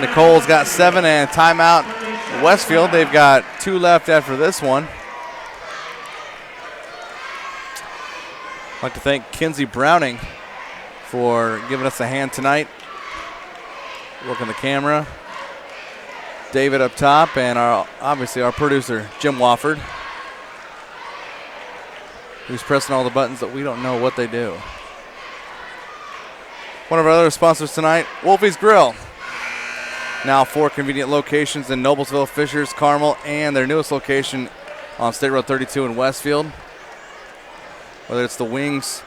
Nicole's got 7 and timeout. Westfield, they've got 2 left after this one. I'd like to thank Kinsey Browning for giving us a hand tonight. Working the camera. David up top, and obviously our producer, Jim Wofford, who's pressing all the buttons that we don't know what they do. One of our other sponsors tonight, Wolfie's Grill. Now 4 convenient locations in Noblesville, Fishers, Carmel, and their newest location on State Road 32 in Westfield. Whether it's the wings,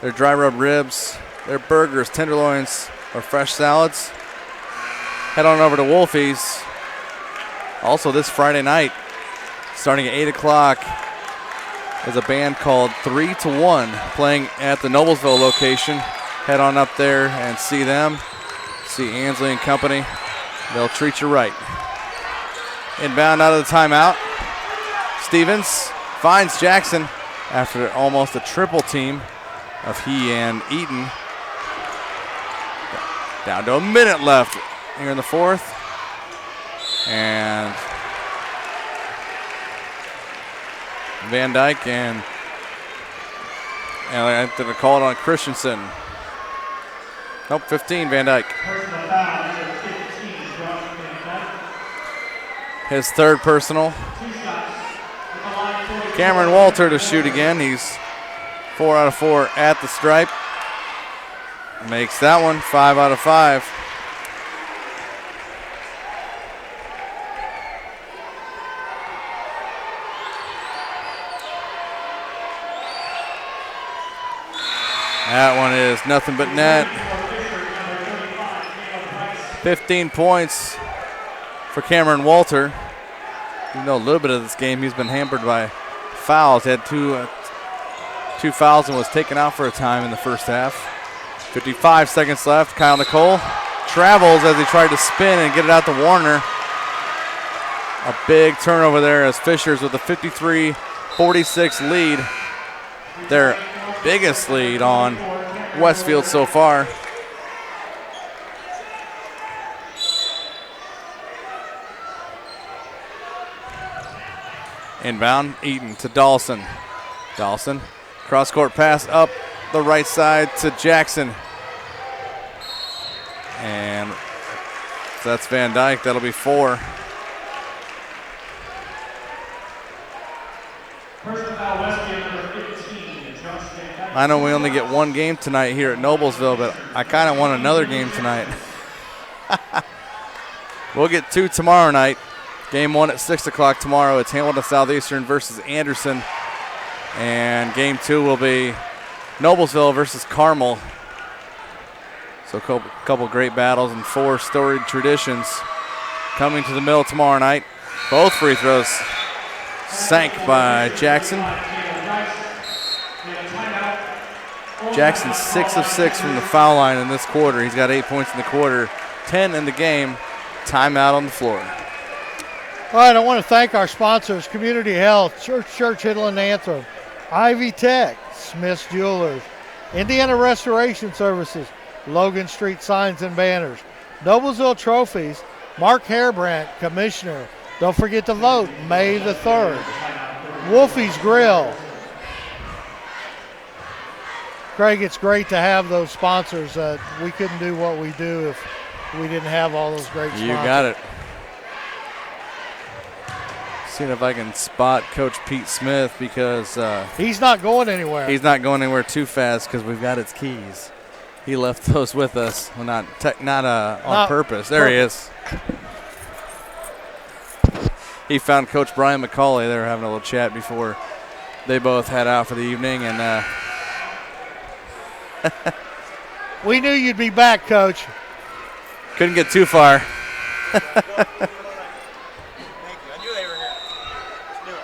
their dry rub ribs, their burgers, tenderloins, or fresh salads, head on over to Wolfie's. Also this Friday night, starting at 8 o'clock, is a band called 3 to 1 playing at the Noblesville location. Head on up there and see them. See Ansley and company. They'll treat you right. Inbound out of the timeout. Stevens finds Jackson after almost a triple team of he and Eaton. Down to a minute left here in the fourth. And Van Dyke and I have to call it on Christensen. Nope, 15, Van Dyke. His third personal. Cameron Walter to shoot again. He's 4 out of 4 at the stripe. Makes that one 5 out of 5. That one is nothing but net. 15 points for Cameron Walter. You know, a little bit of this game, he's been hampered by fouls. He had two fouls and was taken out for a time in the first half. 55 seconds left. Kyle Nicole travels as he tried to spin and get it out to Warner. A big turnover there as Fishers with a 53-46 lead. Their biggest lead on Westfield so far. Inbound, Eaton to Dawson. Dawson, cross-court pass up the right side to Jackson. And so that's Van Dyke. That'll be 4. I know we only get 1 game tonight here at Noblesville, but I kind of want another game tonight. We'll get 2 tomorrow night. Game 1 at 6 o'clock tomorrow. It's Hamilton Southeastern versus Anderson. And game 2 will be Noblesville versus Carmel. So a couple great battles and 4 storied traditions coming to the Mill tomorrow night. Both free throws sank by Jackson. Jackson 6 of 6 from the foul line in this quarter. He's got 8 points in the quarter, 10 in the game. Timeout on the floor. All right, I want to thank our sponsors, Community Health, Church Hill Anthem, Ivy Tech, Smith's Jewelers, Indiana Restoration Services, Logan Street Signs and Banners, Noblesville Trophies, Mark Hairbrandt, Commissioner. Don't forget to vote May the 3rd. Wolfie's Grill. Craig, it's great to have those sponsors. We couldn't do what we do if we didn't have all those great sponsors. You got it. Seeing if I can spot Coach Pete Smith because he's not going anywhere. He's not going anywhere too fast because we've got his keys. He left those with us. Well, not on purpose. There he is. He found Coach Brian McCauley. They were having a little chat before they both head out for the evening, and we knew you'd be back, Coach. Couldn't get too far. Thank you. I knew they were here.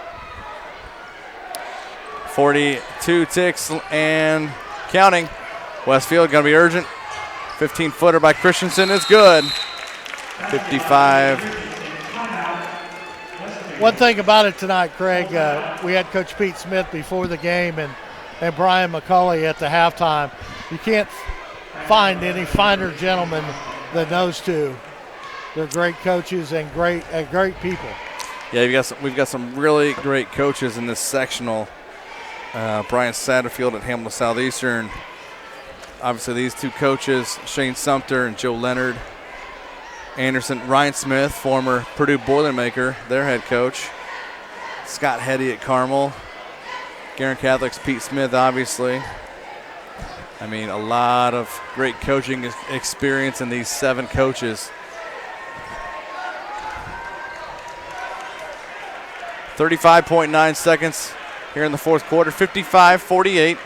42 ticks and counting. Westfield going to be urgent. 15-footer by Christensen is good. 55. One thing about it tonight, Craig, we had Coach Pete Smith before the game and Brian McCauley at the halftime. You can't find any finer gentlemen than those two. They're great coaches and great people. Yeah, we've got some really great coaches in this sectional. Brian Satterfield at Hamilton Southeastern. Obviously, these 2 coaches, Shane Sumter and Joe Leonard. Anderson, Ryan Smith, former Purdue Boilermaker, their head coach. Scott Hetty at Carmel. Guerin Catholic's Pete Smith, obviously. I mean, a lot of great coaching experience in these 7 coaches. 35.9 seconds here in the fourth quarter, 55-48.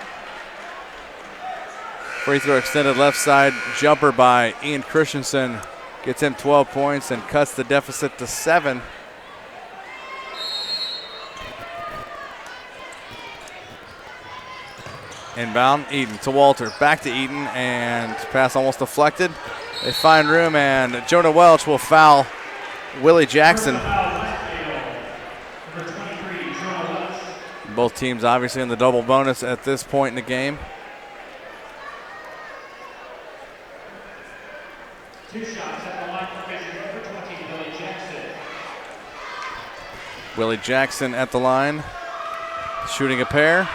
Free throw extended left side jumper by Ian Christensen. Gets him 12 points and cuts the deficit to 7. Inbound, Eden to Walter. Back to Eden, and pass almost deflected. They find room, and Jonah Welch will foul Willie Jackson. Both teams obviously in the double bonus at this point in the game. 2 shots at the line for measure number 20, Willie Jackson. Willie Jackson at the line, shooting a pair.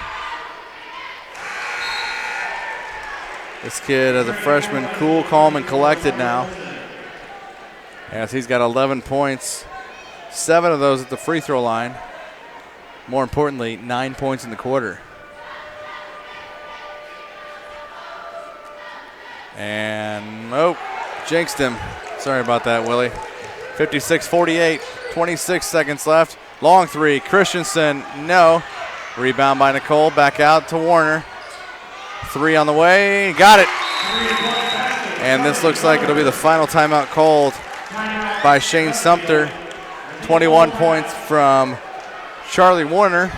This kid, as a freshman, cool, calm, and collected now. As he's got 11 points, 7 of those at the free throw line. More importantly, 9 points in the quarter. And, jinxed him. Sorry about that, Willie. 56-48, 26 seconds left. Long 3, Christensen, no. Rebound by Nicole, back out to Warner. 3 on the way, got it. And this looks like it'll be the final timeout called by Shane Sumter. 21 points from Charlie Warner.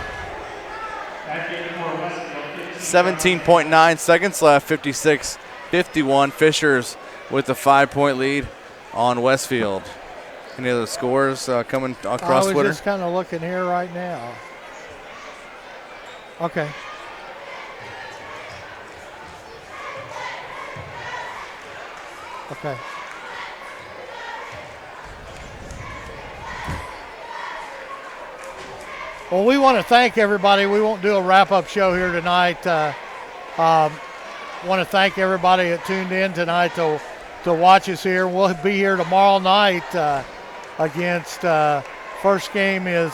17.9 seconds left, 56-51. Fishers with the 5-point lead on Westfield. Any other scores coming across Twitter? I was just kind of looking here right now. Okay. Okay. Well, we want to thank everybody. We won't do a wrap-up show here tonight. Want to thank everybody that tuned in tonight to watch us here. We'll be here tomorrow night against first game is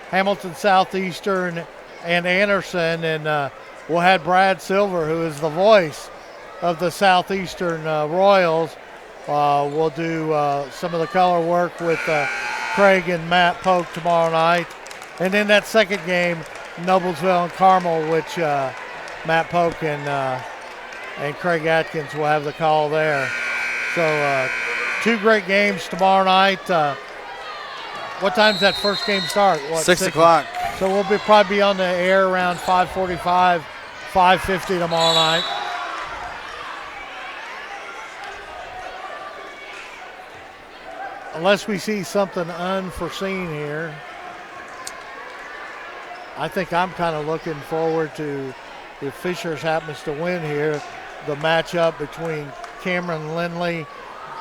Hamilton Southeastern and Anderson, and we'll have Brad Silver, who is the voice of the Southeastern Royals. We'll do some of the color work with Craig and Matt Polk tomorrow night. And then that second game, Noblesville and Carmel, which Matt Polk and Craig Atkins will have the call there. So 2 great games tomorrow night. What time's that first game start? 6 o'clock. So we'll probably be on the air around 5:45, 5:50 tomorrow night. Unless we see something unforeseen here. I think I'm kind of looking forward to, if Fishers happens to win here, the matchup between Cameron Lindley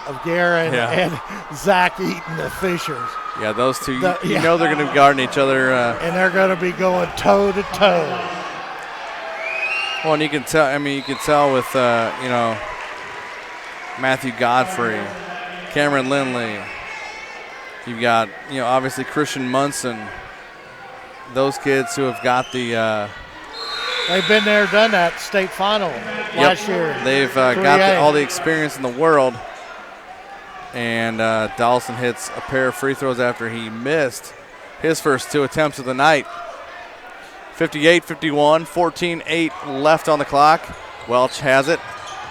of Guerin and Zach Eaton of Fishers. Yeah, those two, you know they're going to be guarding each other. And they're going to be going toe-to-toe. Well, and you can tell with, Matthew Godfrey, Cameron Lindley. You've got, obviously Christian Munson. Those kids who have got the they've been there, done that state final last year. They've got all the experience in the world. And Dawson hits a pair of free throws after he missed his first 2 attempts of the night. 58-51, 14-8 left on the clock. Welch has it,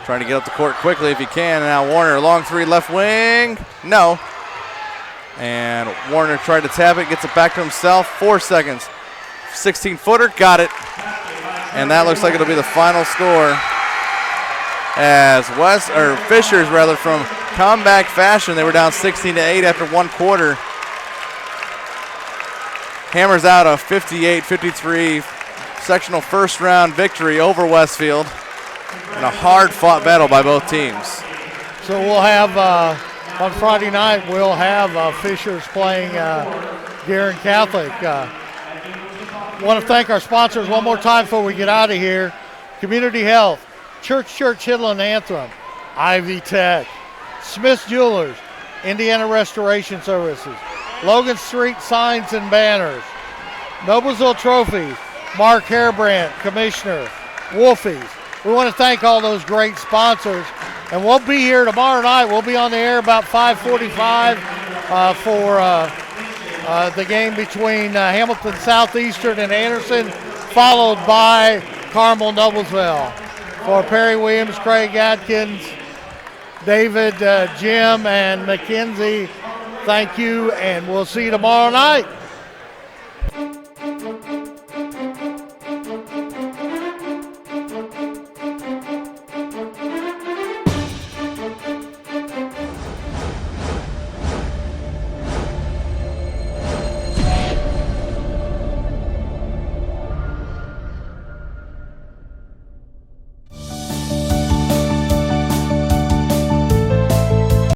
trying to get up the court quickly if he can. And now Warner, long 3 left wing. No. And Warner tried to tap it, gets it back to himself. 4 seconds. 16-footer, got it. And that looks like it'll be the final score. As Fishers from comeback fashion, they were down 16-8 after 1 quarter. Hammers out a 58-53 sectional first round victory over Westfield in a hard-fought battle by both teams. So we'll have on Friday night, we'll have Fishers playing Guerin Catholic. Want to thank our sponsors one more time before we get out of here. Community Health, Church Hidland Anthem, Ivy Tech, Smith's Jewelers, Indiana Restoration Services, Logan Street Signs and Banners, Noblesville Trophies, Mark Hairbrandt, Commissioner, Wolfies. We want to thank all those great sponsors. And we'll be here tomorrow night. We'll be on the air about 5:45 for the game between Hamilton Southeastern and Anderson, followed by Carmel Noblesville. For Perry Williams, Craig Atkins, David, Jim, and Mackenzie, thank you, and we'll see you tomorrow night.